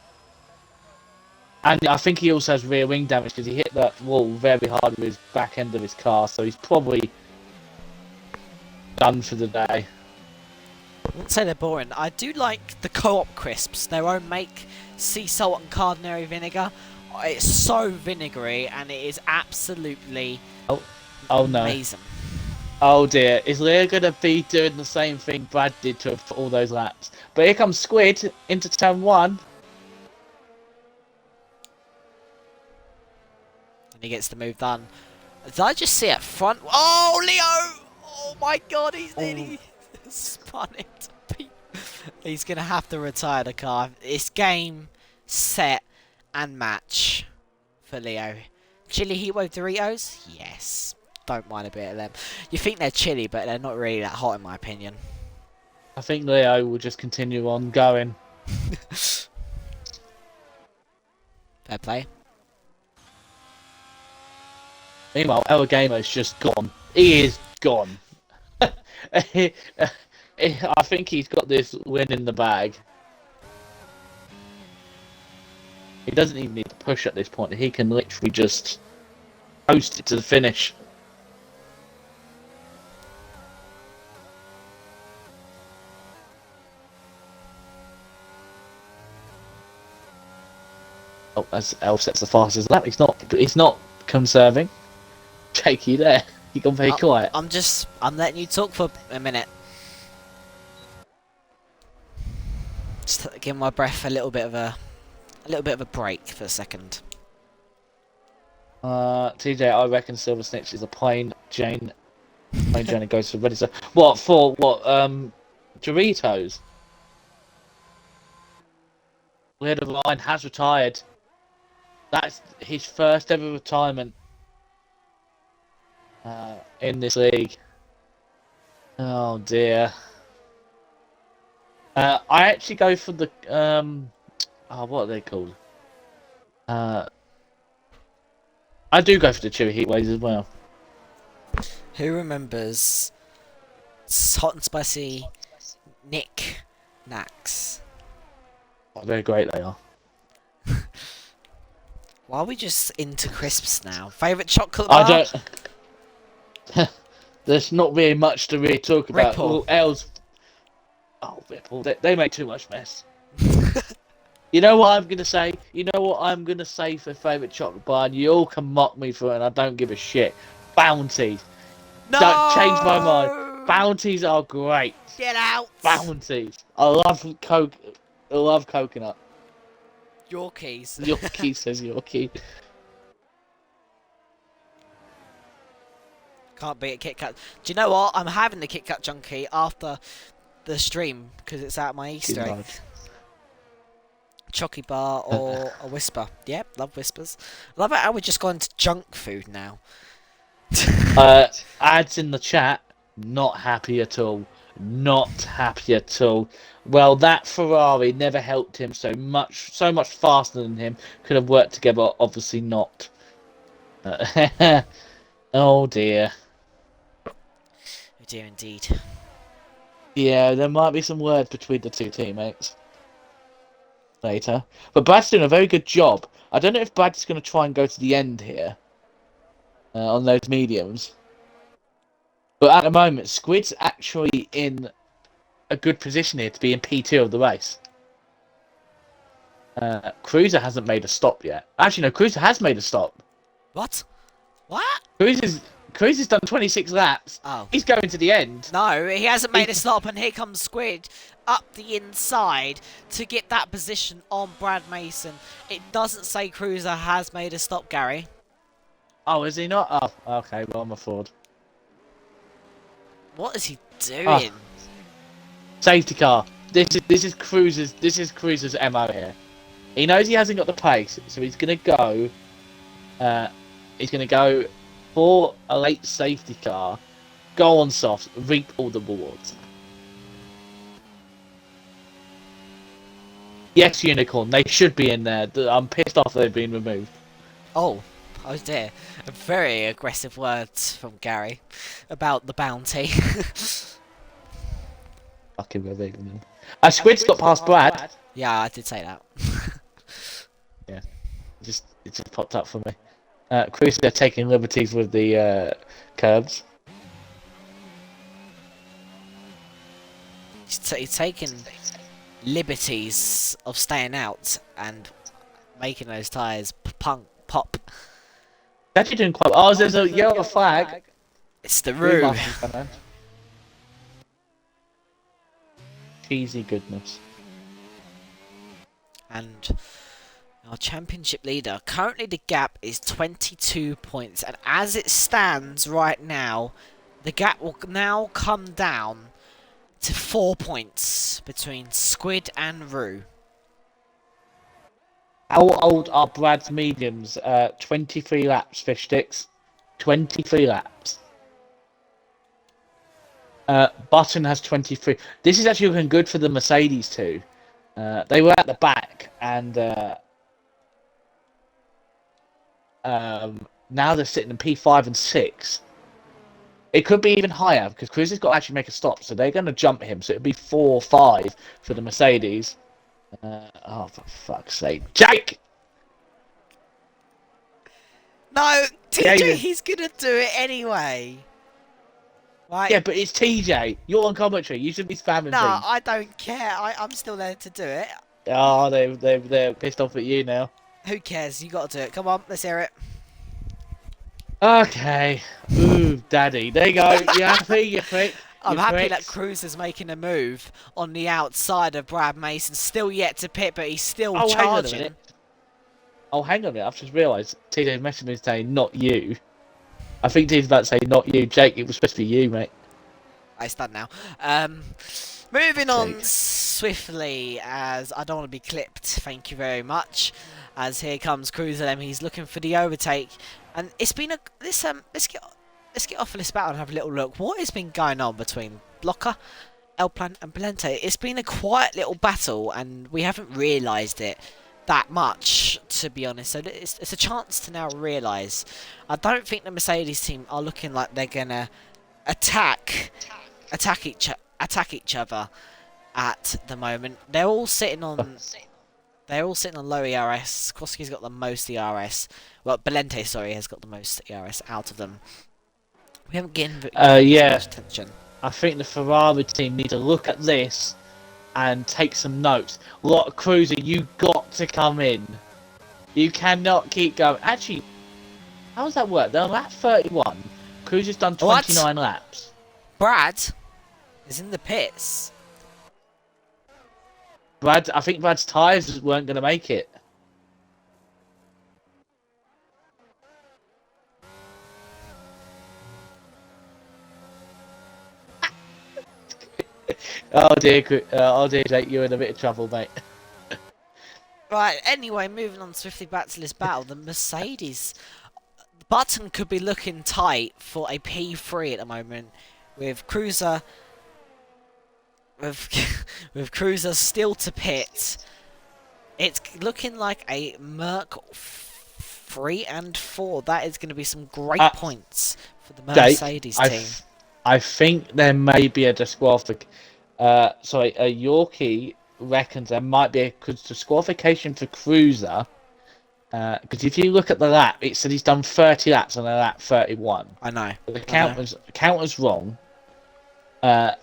And I think he also has rear wing damage because he hit that wall very hard with his back end of his car, so he's probably done for the day. I wouldn't say they're boring. I do like the co-op crisps, their own make, sea salt and cardinary vinegar. It's so vinegary and it is absolutely Oh, oh no. amazing. Oh dear. Is Leah going to be doing the same thing Brad did to her for all those laps? But here comes Squid into turn 1. And he gets the move done. Did I just see it front? Oh, Leo! Oh my god, he's nearly spun it. He's going to have to retire the car. It's game, set, and match for Leo. Chili Heatwave Doritos? Yes. Don't mind a bit of them. You think they're chilly, but they're not really that hot in my opinion. I think Leo will just continue on going. Fair play. Meanwhile, El Gamer's just gone. He is gone. I think he's got this win in the bag. He doesn't even need to push at this point. He can literally just post it to the finish. Oh, as El sets the fastest lap, he's not conserving. Shaky there. He got very quiet. I'm letting you talk for a minute. Just give my breath a little bit of a break for a second. TJ, I reckon Silver Snitch is a plain Jane. Plain Jane goes for ready. So what for? What? Doritos. Where the line has retired. That's his first ever retirement in this league. Oh dear. I actually go for the what are they called? I do go for the Chewy Heatwaves as well. Who remembers hot and spicy Nick Knacks? Oh, they're great, they are. Why are we just into crisps now? Favourite chocolate I bar? don't. There's not really much to really talk about. Ripple. All else. Oh, Ripple. They make too much mess. You know what I'm gonna say? You know what I'm gonna say for favourite chocolate bar, and you all can mock me for it, and I don't give a shit. Bounties. No! Don't change my mind. Bounties are great. Get out! Bounties. I love Coke. I love coconut. Yorkies. Yorkie says Yorkie. Can't beat a Kit Kat. Do you know what? I'm having the Kit Kat Junkie after the stream because it's at my Easter egg. Chocky bar or a Whisper. Yep, love Whispers. Love it how we're just going to junk food now. Ads in the chat, not happy at all. Not happy at all. Well, that Ferrari never helped him so much faster than him. Could have worked together, obviously not. Oh dear. Oh dear indeed. Yeah, there might be some words between the two teammates later. But Brad's doing a very good job. I don't know if Brad's going to try and go to the end here on those mediums. But at the moment, Squid's actually in a good position here to be in P2 of the race. Cruiser hasn't made a stop yet. Actually, no, Cruiser has made a stop. What? What? Cruiser's done 26 laps. Oh. He's going to the end. No, he hasn't made a stop, and here comes Squid up the inside to get that position on Brad Mason. It doesn't say Cruiser has made a stop, Gary. Oh, is he not? Oh, okay, well, I'm a fraud. What is he doing? Safety car. This is Cruiser's MO here. He knows he hasn't got the pace, so he's gonna go. He's gonna go for a late safety car, go on soft, reap all the rewards. Yes, Unicorn. They should be in there. I'm pissed off they've been removed. Oh, Oh dear. Very aggressive words from Gary about the bounty. Fucking ridiculous. Squid's got past Brad. Yeah, I did say that. Yeah, it just popped up for me. Chris, they're taking liberties with the curbs. He's taken liberties of staying out and making those tyres pop. He's actually doing quite well. Oh, there's a yellow flag. It's the Blue Roo. Martin's come in. Cheesy goodness. And our championship leader. Currently the gap is 22 points. And as it stands right now, the gap will now come down to 4 points between Squid and Roo. How old are Brad's mediums? 23 laps, fish sticks. 23 laps. Button has 23. This is actually looking good for the Mercedes too. They were at the back, and now they're sitting in P5 and 6. It could be even higher because Cruz has got to actually make a stop, so they're going to jump him. So it'd be 4-5 for the Mercedes. Oh, for fuck's sake, Jake! No, TJ, David. he's gonna do it anyway. Right? Yeah, but it's TJ. You're on commentary. You should be spamming No, things. I don't care. I'm still there to do it. Oh, they're pissed off at you now. Who cares? You got to do it. Come on, let's hear it. Okay. Ooh, daddy. There you go. You happy? You prick? I'm You happy pricks? that Cruz is making a move on the outside of Brad Mason. Still yet to pit, but he's still Oh, hang on a charging. minute. Oh, hang on a minute. I've just realised TJ's messaging me saying not you. I think TJ's about to say not you. Jake, it was supposed to be you, mate. It's done now. Moving on Jake. swiftly, as I don't want to be clipped. Thank you very much. As here comes Cruz at him, he's looking for the overtake, and it's been a let's get off of this battle and have a little look. What has been going on between Blocker, Elplan, and Belente? It's been a quiet little battle, and we haven't realised it that much, to be honest. So it's a chance to now realise. I don't think the Mercedes team are looking like they're gonna attack each other at the moment. They're all sitting on low ERS. Koski's got the most ERS. Well, Belente, sorry, has got the most ERS out of them. We haven't given Yeah. much attention. I think the Ferrari team need to look at this and take some notes. Lot Cruiser, you got to come in. You cannot keep going. Actually, how does that work? They're on lap 31. Cruiser's done 29 laps. Brad is in the pits. I think Brad's tyres weren't going to make it. Oh dear, Jake, you're in a bit of trouble, mate. Right, anyway, moving on swiftly back to this battle. The Mercedes button could be looking tight for a P3 at the moment, with Cruiser with Cruiser still to pit. It's looking like a Merc 3 and 4. That is going to be some great points for the Mercedes team. I think there may be a disqualification. A Yorkie reckons there might be a disqualification for Cruiser. Because if you look at the lap, it said he's done 30 laps on a lap 31. I know. The count was wrong. Either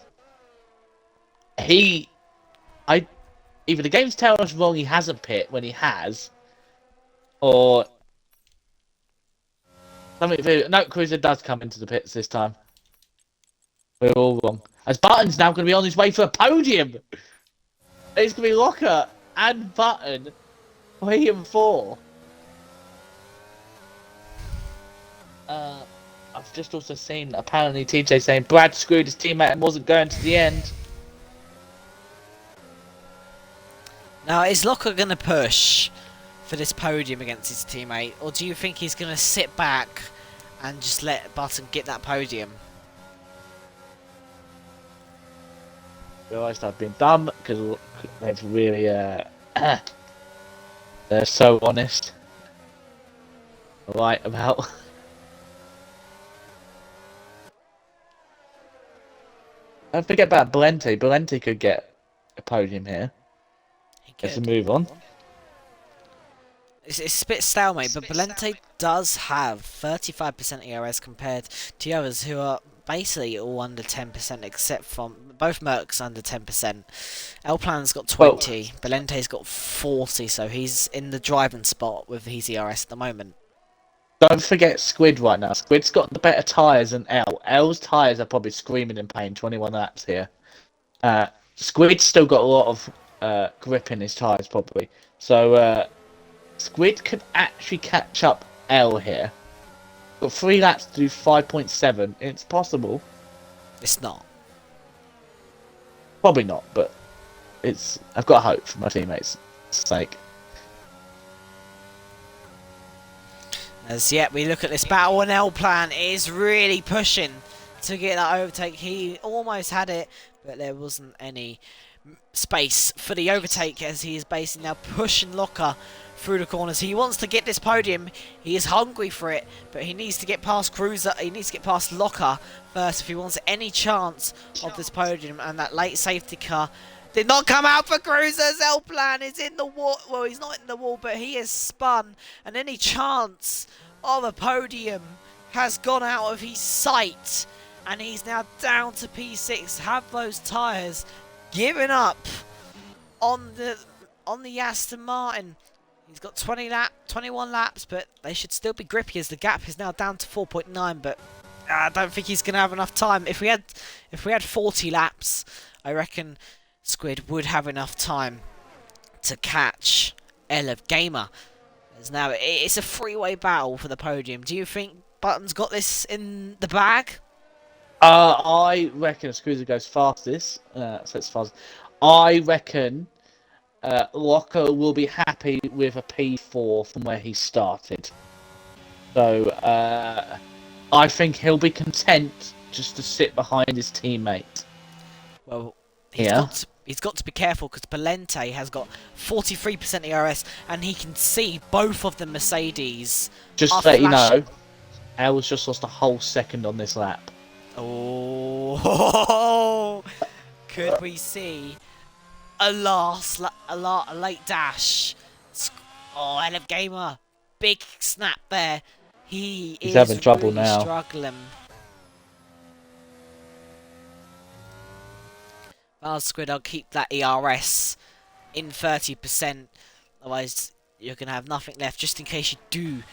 the game's telling us wrong, he hasn't pit when he has, or something. No, Cruiser does come into the pits this time. We're all wrong. As Button's now going to be on his way for a podium. It's going to be Locker and Button, 3 and 4. I've just also seen apparently TJ saying Brad screwed his teammate and wasn't going to the end. Now, is Locker going to push for this podium against his teammate, or do you think he's going to sit back and just let Button get that podium? Realised I've been dumb because they've really they're so honest. right about. Don't forget about Valente. Valente could get a podium here. He Let's could. move on. It's a bit stalemate, but Valente does have 35% ERS compared to the others who are basically all under 10%, except from both Mercs under 10%. Elplan's got Well, 20, Valente's got 40, so he's in the driving spot with his ERS at the moment. don't forget Squid right now. Squid's got the better tyres than L. L's tyres are probably screaming in pain. 21 laps here. Squid's still got a lot of grip in his tyres, probably. So Squid could actually catch up L here. Got 3 laps to do 5.7. It's possible. It's not. Probably not, but it's. I've got hope for my teammates' sake. As yet, we look at this battle, and Elplan is really pushing to get that overtake. He almost had it, but there wasn't any space for the overtake as he is basically now pushing Locker through the corners. He wants to get this podium. He is hungry for it, but he needs to get past Cruiser. He needs to get past Locker first if he wants any chance of this podium. And that late safety car did not come out for Cruiser. Elplan is in the wall. Well, he's not in the wall, but he is spun. And any chance of a podium has gone out of his sight. And he's now down to P6. Have those tyres given up on the Aston Martin. He's got 21 laps, but they should still be grippy as the gap is now down to 4.9. But I don't think he's going to have enough time. If we had 40 laps, I reckon Squid would have enough time to catch Elev Gamer. As now it's a three-way battle for the podium. Do you think Button's got this in the bag? I reckon Cruiser goes fastest. So it's fast. I reckon Locker will be happy with a P4 from where he started. So I think he'll be content just to sit behind his teammate. Well, he's got to be careful because Valente has got 43% ERS and he can see both of the Mercedes. Just to let you know, L's just lost a whole second on this lap. Oh, could we see a late dash? Oh, Elev Gamer, big snap there. He's having trouble really now. Struggling. Well, Squid, I'll keep that ERS in 30%. Otherwise, you're going to have nothing left just in case you do.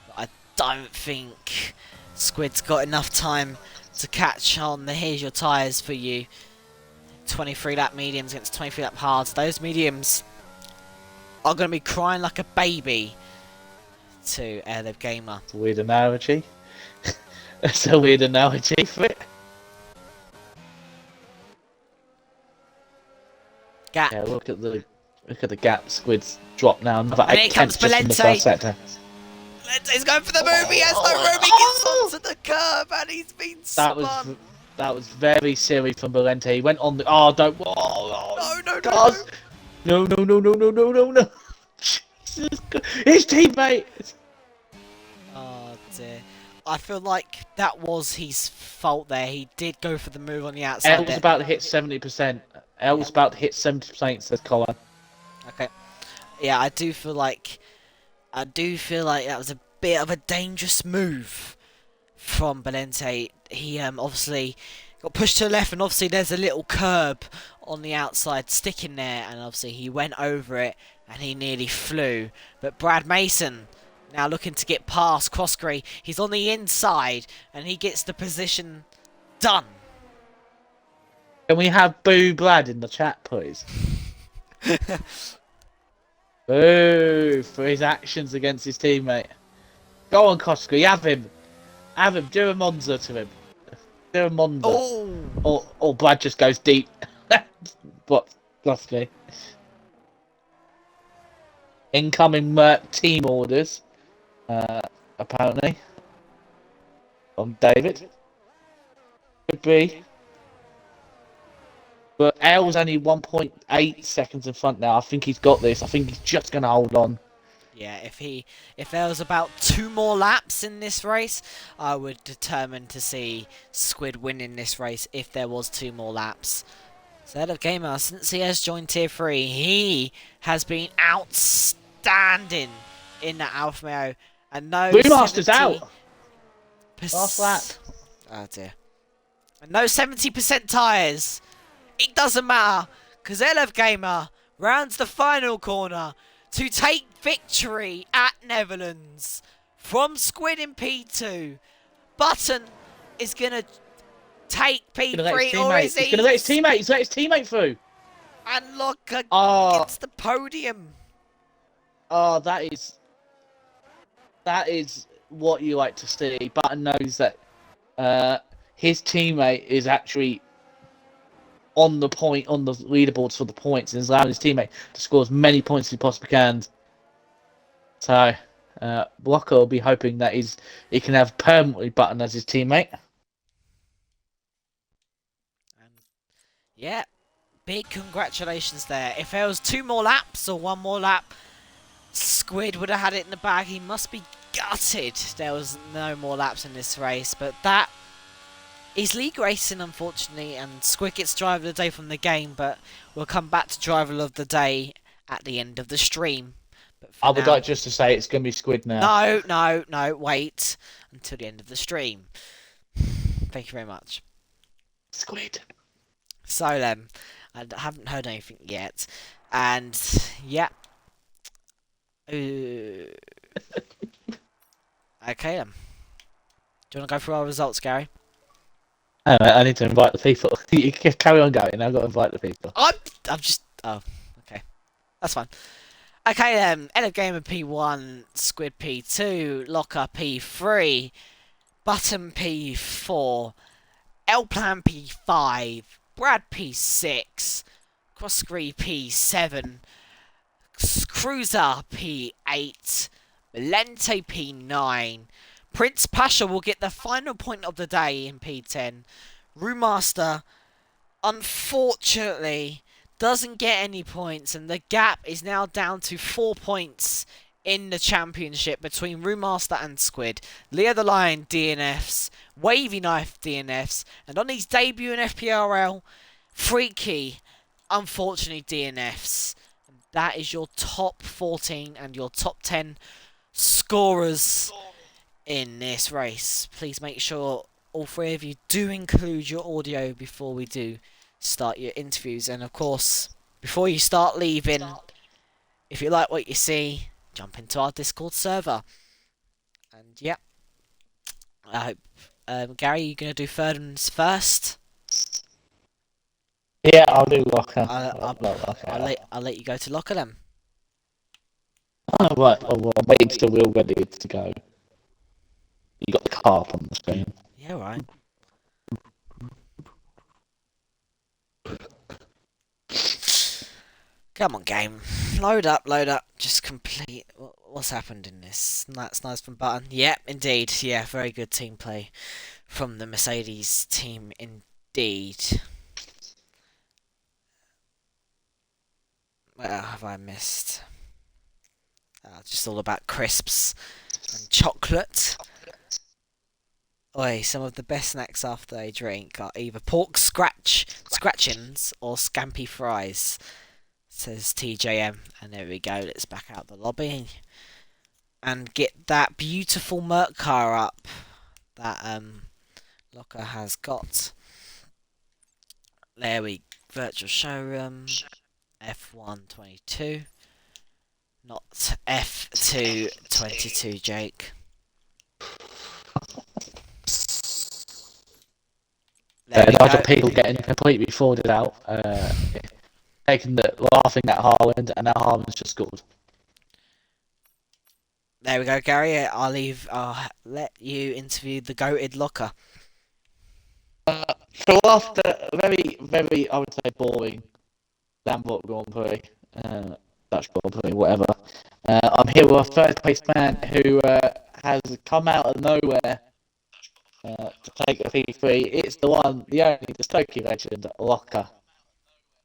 But I don't think Squid's got enough time to catch on. Here's your tyres for you. 23 lap mediums against 23 lap hards. Those mediums are going to be crying like a baby to Elev Gamer. It's a weird analogy. That's a weird analogy for it. Gap. Yeah, look at the gap. Squid's dropped now. Another And 8 here comes tenths just in the first sector. Valente's going for the move. He has no room. He gets onto the curb and he's been spun. That was very silly from Valente. He went on the. Oh, don't. Oh, No. No. Jesus God. His teammate. Oh dear. I feel like that was his fault there. He did go for the move on the outside. L was about to hit 70%. L was about to hit 70%, says Colin. Okay. Yeah, I do feel like that was a bit of a dangerous move from Valente. He obviously got pushed to the left, and obviously there's a little curb on the outside sticking there, and obviously he went over it and he nearly flew. But Brad Mason now looking to get past Crossgrey. He's on the inside and he gets the position done. Can we have Boo Brad in the chat, please? Boo for his actions against his teammate. Go on, have him. Do a Monza to him. Do a Monza. Oh. Or Brad just goes deep. What? Koski. Incoming team orders. Apparently. From David. Could be. But L's only 1.8 seconds in front now. I think he's got this. I think he's just going to hold on. Yeah, if there was about 2 more laps in this race, I would determine to see Squid winning this race if there was 2 more laps. So Head of Gamer, since he has joined Tier 3, he has been outstanding in that Alfa Romeo. And no Brewmaster's 70... out. Last lap. Oh dear. And no 70% tyres. It doesn't matter, because Elef Gamer rounds the final corner to take victory at Netherlands from Squid in P2. Button is going to take P3, or is He's going to let his teammate. He's let his teammate through. And look, Oh, gets the podium. oh, that is what you like to see. Button knows that his teammate is actually on the leaderboards for the points, and is allowing his teammate to score as many points as he possibly can. So, Blocker will be hoping that he can have permanently Button as his teammate. Yeah, big congratulations there. If there was 2 more laps or 1 more lap, Squid would have had it in the bag. He must be gutted there was no more laps in this race, but that is league racing, unfortunately, and Squid gets driver of the day from the game, but we'll come back to driver of the day at the end of the stream. But I would now, like just to say it's going to be Squid now. No, wait until the end of the stream. Thank you very much. Squid. So then, I haven't heard anything yet, and yeah. Okay then. Do you want to go through our results, Gary? I need to invite the people. You can carry on going. I've got to invite the people. I'm just. Oh, okay. That's fine. Okay then. End of Gamer P1, Squid P2, Locker P3, Button P4, L Plan P5, Brad P6, Crossgree P7, Cruiser P8, Valente P9. Prince Pasha will get the final point of the day in P10. Brewmaster, unfortunately, doesn't get any points, and the gap is now down to 4 points in the championship between Brewmaster and Squid. Leo the Lion DNFs, Wavy Knife DNFs, and on his debut in FPRL, Freaky, unfortunately, DNFs. That is your top 14 and your top 10 scorers in this race. Please make sure all 3 of you do include your audio before we do start your interviews. And of course, before you start leaving, if you like what you see, jump into our Discord server. And yeah, I hope, Gary, you're going to do third and first? Yeah, I'll do Locker. I'll let you go to Locker then. Oh, right. Oh, well, I'm waiting till we're all ready to go. You got the car up on the screen. Yeah, right. Come on, game. Load up. Just complete. What's happened in this? That's nice from Button. Yep, indeed. Yeah, very good team play from the Mercedes team, indeed. Where have I missed? Just all about crisps and chocolate. Oi, some of the best snacks after a drink are either pork scratchings or scampi fries, says TJM. And there we go, let's back out the lobby and get that beautiful Merc car up that Locker has got. There we virtual showroom F122, not F222, Jake. There's other people getting completely forwarded out, laughing at Harland, and now Harland's just scored. There we go, Gary. I'll let you interview the goated Locker. So after a very, very, I would say, boring Lambert Grand Prix, Dutch Grand Prix, whatever, I'm here with a third place man who has come out of nowhere to take a P3. It's the one, the only, the Stokey legend, Locker.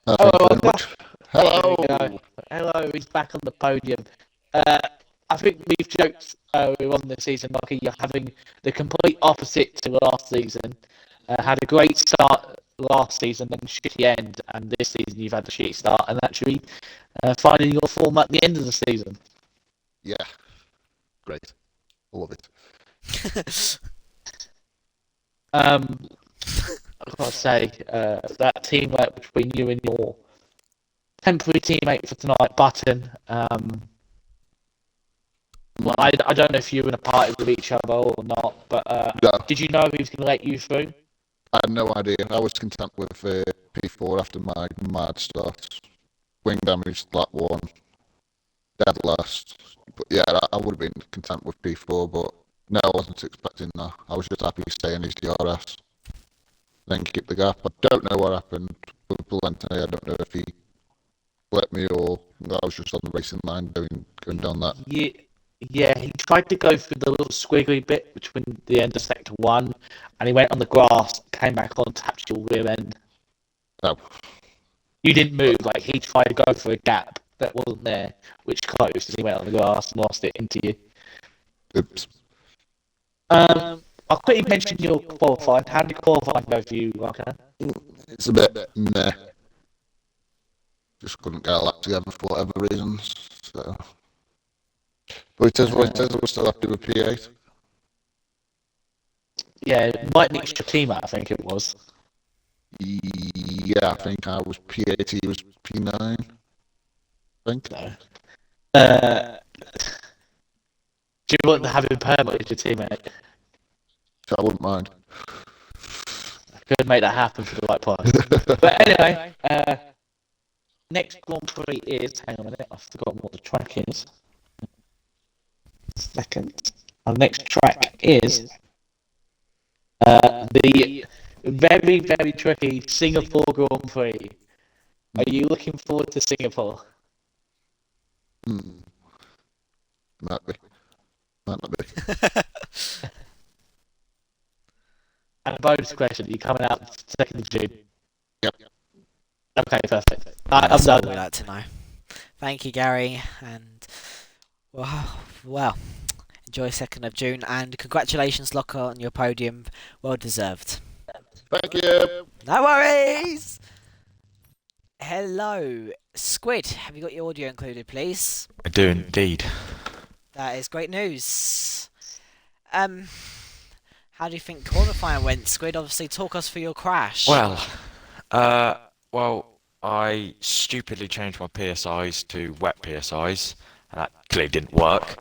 Hello, Locker. Hello. Hello, he's back on the podium. I think we've joked earlier on this season, Lucky, you're having the complete opposite to last season. Had a great start last season, then shitty end, and this season you've had a shitty start, and actually finding your form at the end of the season. Yeah, great. I love it. I've got to say, that teamwork between you and your temporary teammate for tonight, Button. Well, I don't know if you were in a party with each other or not, but No, did you know he was going to let you through? I had no idea. I was content with P4 after my mad start. Wing damage, that one, dead last. But yeah, I would have been content with P4, but no, I wasn't expecting that. I was just happy staying as DRS. Then keep the gap. I don't know what happened with Valente. I don't know if he let me or I was just on the racing line going down that. Yeah, he tried to go through the little squiggly bit between the end of sector 1, and he went on the grass, came back on, tapped your rear end. Oh, You didn't move, like he tried to go for a gap that wasn't there, which closed, and he went on the grass and lost it into you. oops. I'll quickly mention your qualifying. How did qualifying go for you, Raka? It's a bit meh. Just couldn't get a lap together for whatever reasons. So, but it is what it is. We're still happy with P8. Yeah, Mike mixed your team out, I think it was. Yeah, I think I was P8. He was P9. I think. No. Do you want to have him permanent as your teammate? So I wouldn't mind. I could make that happen for the right price. But anyway, next Grand Prix is, hang on a minute, I've forgotten what the track is. Second. Our next track is the very, very tricky Singapore Grand Prix. Are you looking forward to Singapore? Might be. Might not be. And a bonus question, are you coming out 2nd of June? Yep. Okay, perfect. I'm That's all done. we'd like to know. Thank you, Gary, and well, enjoy 2nd of June, and congratulations, Locker, on your podium. Well deserved. Thank you. No worries. Hello, Squid. Have you got your audio included, please? I do indeed. That is great news. How do you think qualifying went, Squid? Obviously, talk us through your crash. Well, I stupidly changed my PSIs to wet PSIs, and that clearly didn't work.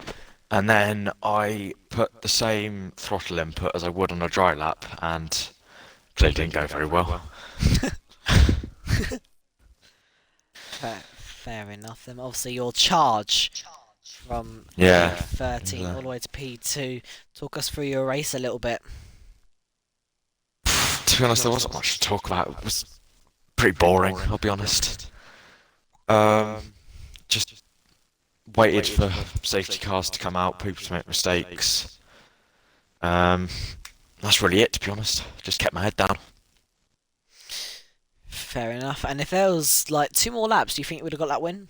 And then I put the same throttle input as I would on a dry lap, and clearly didn't go very well. Fair enough. Then obviously your charge from Yeah. P13 all the way to P2. Talk us through your race a little bit. To be honest, there wasn't much to talk about. It was pretty boring, I'll be honest. Just waited for safety cars to come out, people to make mistakes. That's really it, to be honest. Just kept my head down. Fair enough. And if there was like 2 more laps, do you think you would have got that win?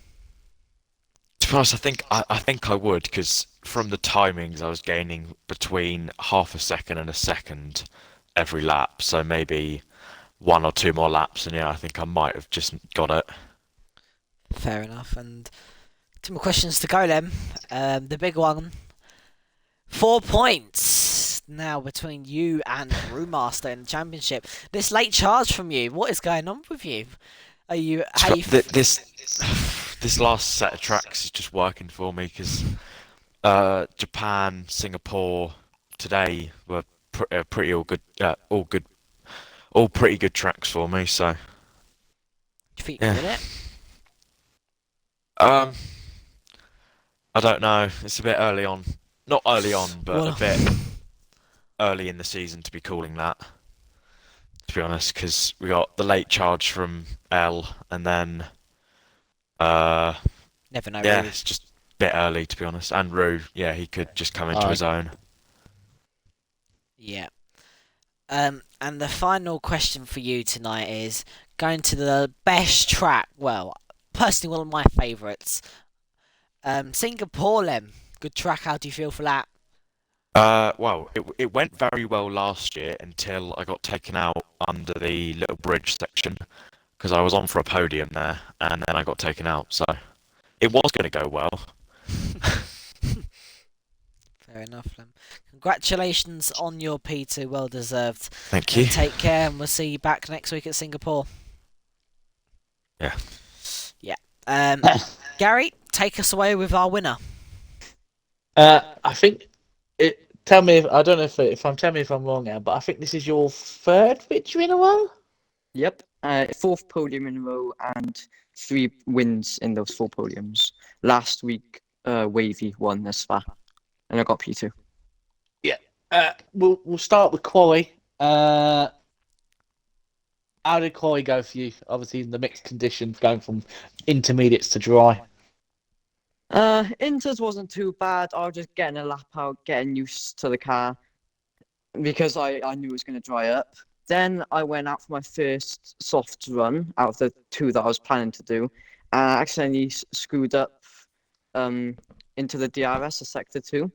To be honest, I think I would, because from the timings I was gaining between half a second and a second every lap, so maybe 1 or 2 more laps, and yeah, I think I might have just got it. Fair enough. And 2 more questions to go then. The big one. 4 points now between you and Brewmaster in the championship. This late charge from you, what is going on with you? Are you? How you? This last set of tracks is just working for me, because Japan, Singapore today were pretty all good, all pretty good tracks for me. So Do you think you did it? I don't know. It's a bit early on. Not early on, but Well, a bit early in the season to be calling that. To be honest, because we got the late charge from L, and then never know. yeah, Really. it's just a bit early to be honest. And Rue, yeah, he could just come into his own. Yeah. And the final question for you tonight is going to the best track. Well, personally, one of my favourites. Singapore, Lem. Good track. How do you feel for that? Well, it went very well last year until I got taken out under the little bridge section because I was on for a podium there, and then I got taken out. So it was going to go well. Fair enough, then. Congratulations on your P2. Well deserved. Thank you. Take care, and we'll see you back next week at Singapore. Yeah. Yeah. Gary, take us away with our winner. I think it. Tell me if I don't know if I'm telling me if I'm wrong now, but I think this is your third victory in a row. Yep. Fourth podium in a row and 3 wins in those 4 podiums. Last week, Wavy won this far, and I got P2. We'll start with Corey. How did Corey go for you? Obviously, in the mixed conditions, going from intermediates to dry. Inters wasn't too bad. I was just getting a lap out, getting used to the car because I knew it was going to dry up. Then I went out for my first soft run out of the 2 that I was planning to do. I accidentally screwed up into the DRS of sector 2.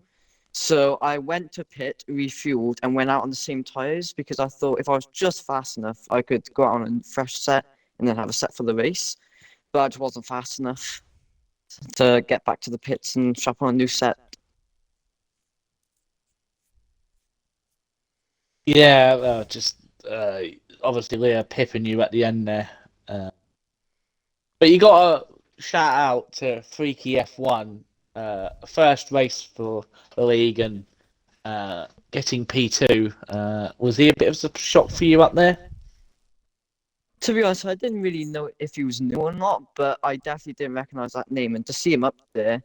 So I went to pit, refueled, and went out on the same tyres because I thought if I was just fast enough, I could go out on a fresh set and then have a set for the race. But I just wasn't fast enough to get back to the pits and strap on a new set. Yeah, obviously Leah pipping you at the end there. But you got to shout out to Freaky F1, first race for the league and getting P2. Was he a bit of a shock for you up there? To be honest, I didn't really know if he was new or not, but I definitely didn't recognise that name. And to see him up there,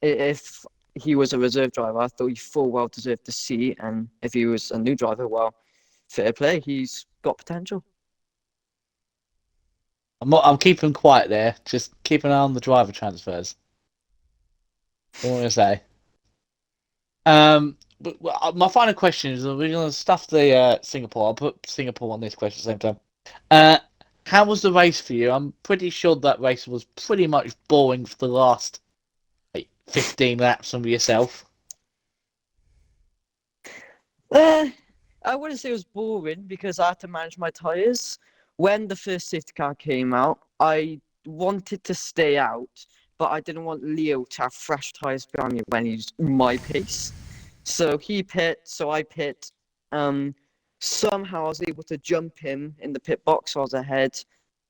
if he was a reserve driver, I thought he full well deserved the seat. And if he was a new driver, well, fair play. He's got potential. I'm keeping quiet there. Just keep an eye on the driver transfers. What want to say. But my final question is: we're going to stuff the Singapore. I'll put Singapore on this question at the same time. How was the race for you? I'm pretty sure that race was pretty much boring for the last 15 laps from yourself. I wouldn't say it was boring because I had to manage my tyres. When the first safety car came out, I wanted to stay out, but I didn't want Leo to have fresh tyres behind me when he's my pace. So he pit, so I pit. Somehow I was able to jump him in the pit box, so I was ahead,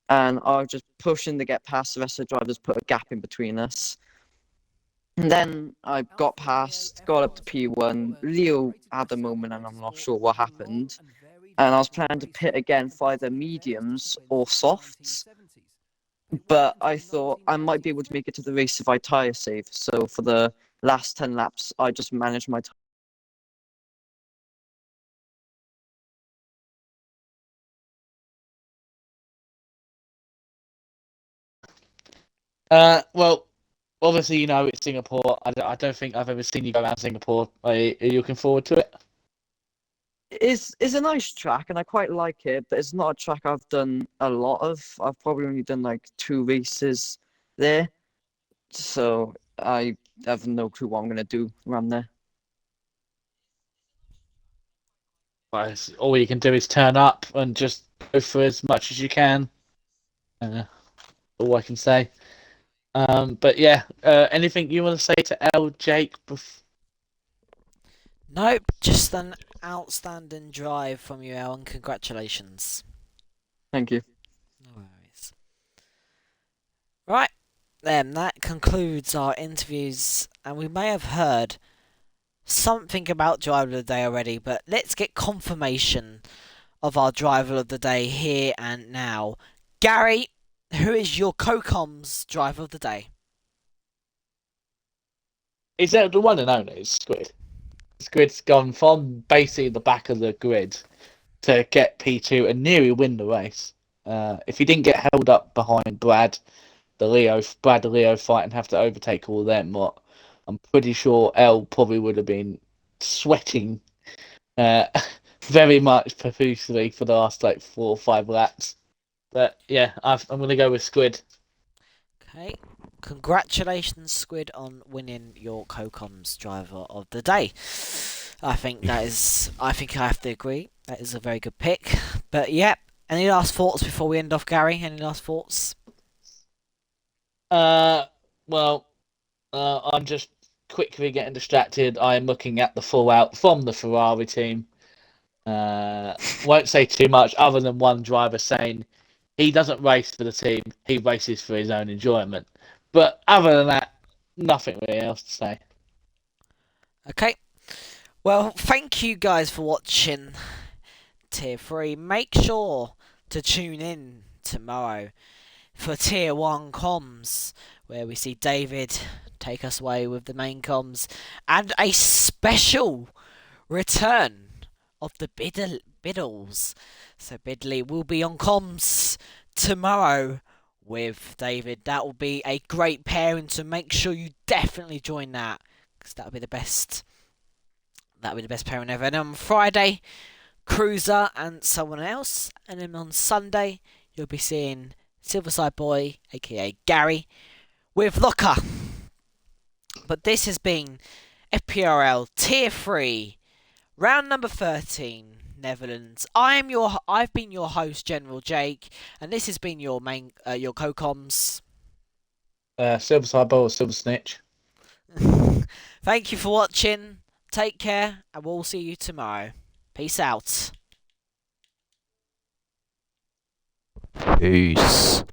and I was just pushing to get past the rest of the drivers, put a gap in between us. And then I got past, got up to P1. Leo had a moment, and I'm not sure what happened. And I was planning to pit again for either mediums or softs. But I thought I might be able to make it to the race if I tyre save. So for the last 10 laps, I just managed my tyre. Well, obviously, you know, it's Singapore. I don't think I've ever seen you go around Singapore. Are you looking forward to it? It's a nice track, and I quite like it, but it's not a track I've done a lot of. I've probably only done like 2 races there. So I have no clue what I'm going to do around there. Well, all you can do is turn up and just go for as much as you can. All I can say. But yeah, anything you want to say to L, Jake? Nope, just an outstanding drive from you, Ellen. Congratulations. Thank you. No worries. Right, then that concludes our interviews, and we may have heard something about driver of the day already, but let's get confirmation of our driver of the day here and now. Gary, who is your co-coms driver of the day? Is that the one and only? It's Squid. Squid's gone from basically the back of the grid to get P2 and nearly win the race. If he didn't get held up behind Brad the Leo fight and have to overtake all of them, I'm pretty sure L probably would have been sweating very much profusely for the last like 4 or 5 laps. But yeah, I'm going to go with Squid. Okay, congratulations, Squid, on winning your CoComs Driver of the Day. I think that is. I think I have to agree. That is a very good pick. But yep. Any last thoughts before we end off, Gary? Any last thoughts? Well, I'm just quickly getting distracted. I am looking at the fallout from the Ferrari team. Won't say too much other than one driver saying he doesn't race for the team, he races for his own enjoyment. But other than that, nothing really else to say. Okay. Well, thank you guys for watching Tier 3. Make sure to tune in tomorrow for Tier 1 comms, where we see David take us away with the main comms, and a special return of the Biddles. So Bidley will be on comms tomorrow with David. That will be a great pairing, so make sure you definitely join that, because that'll be the best. That'll be the best pairing ever. And on Friday, Cruiser and someone else, and then on Sunday you'll be seeing Silverside Boy, aka Gary, with Locker. But this has been FPRL Tier 3, round number 13, Netherlands. I've been your host, General Jake, and this has been your your co-coms. Silver Sideball or Silver Snitch. Thank you for watching. Take care, and we'll see you tomorrow. Peace out. Peace.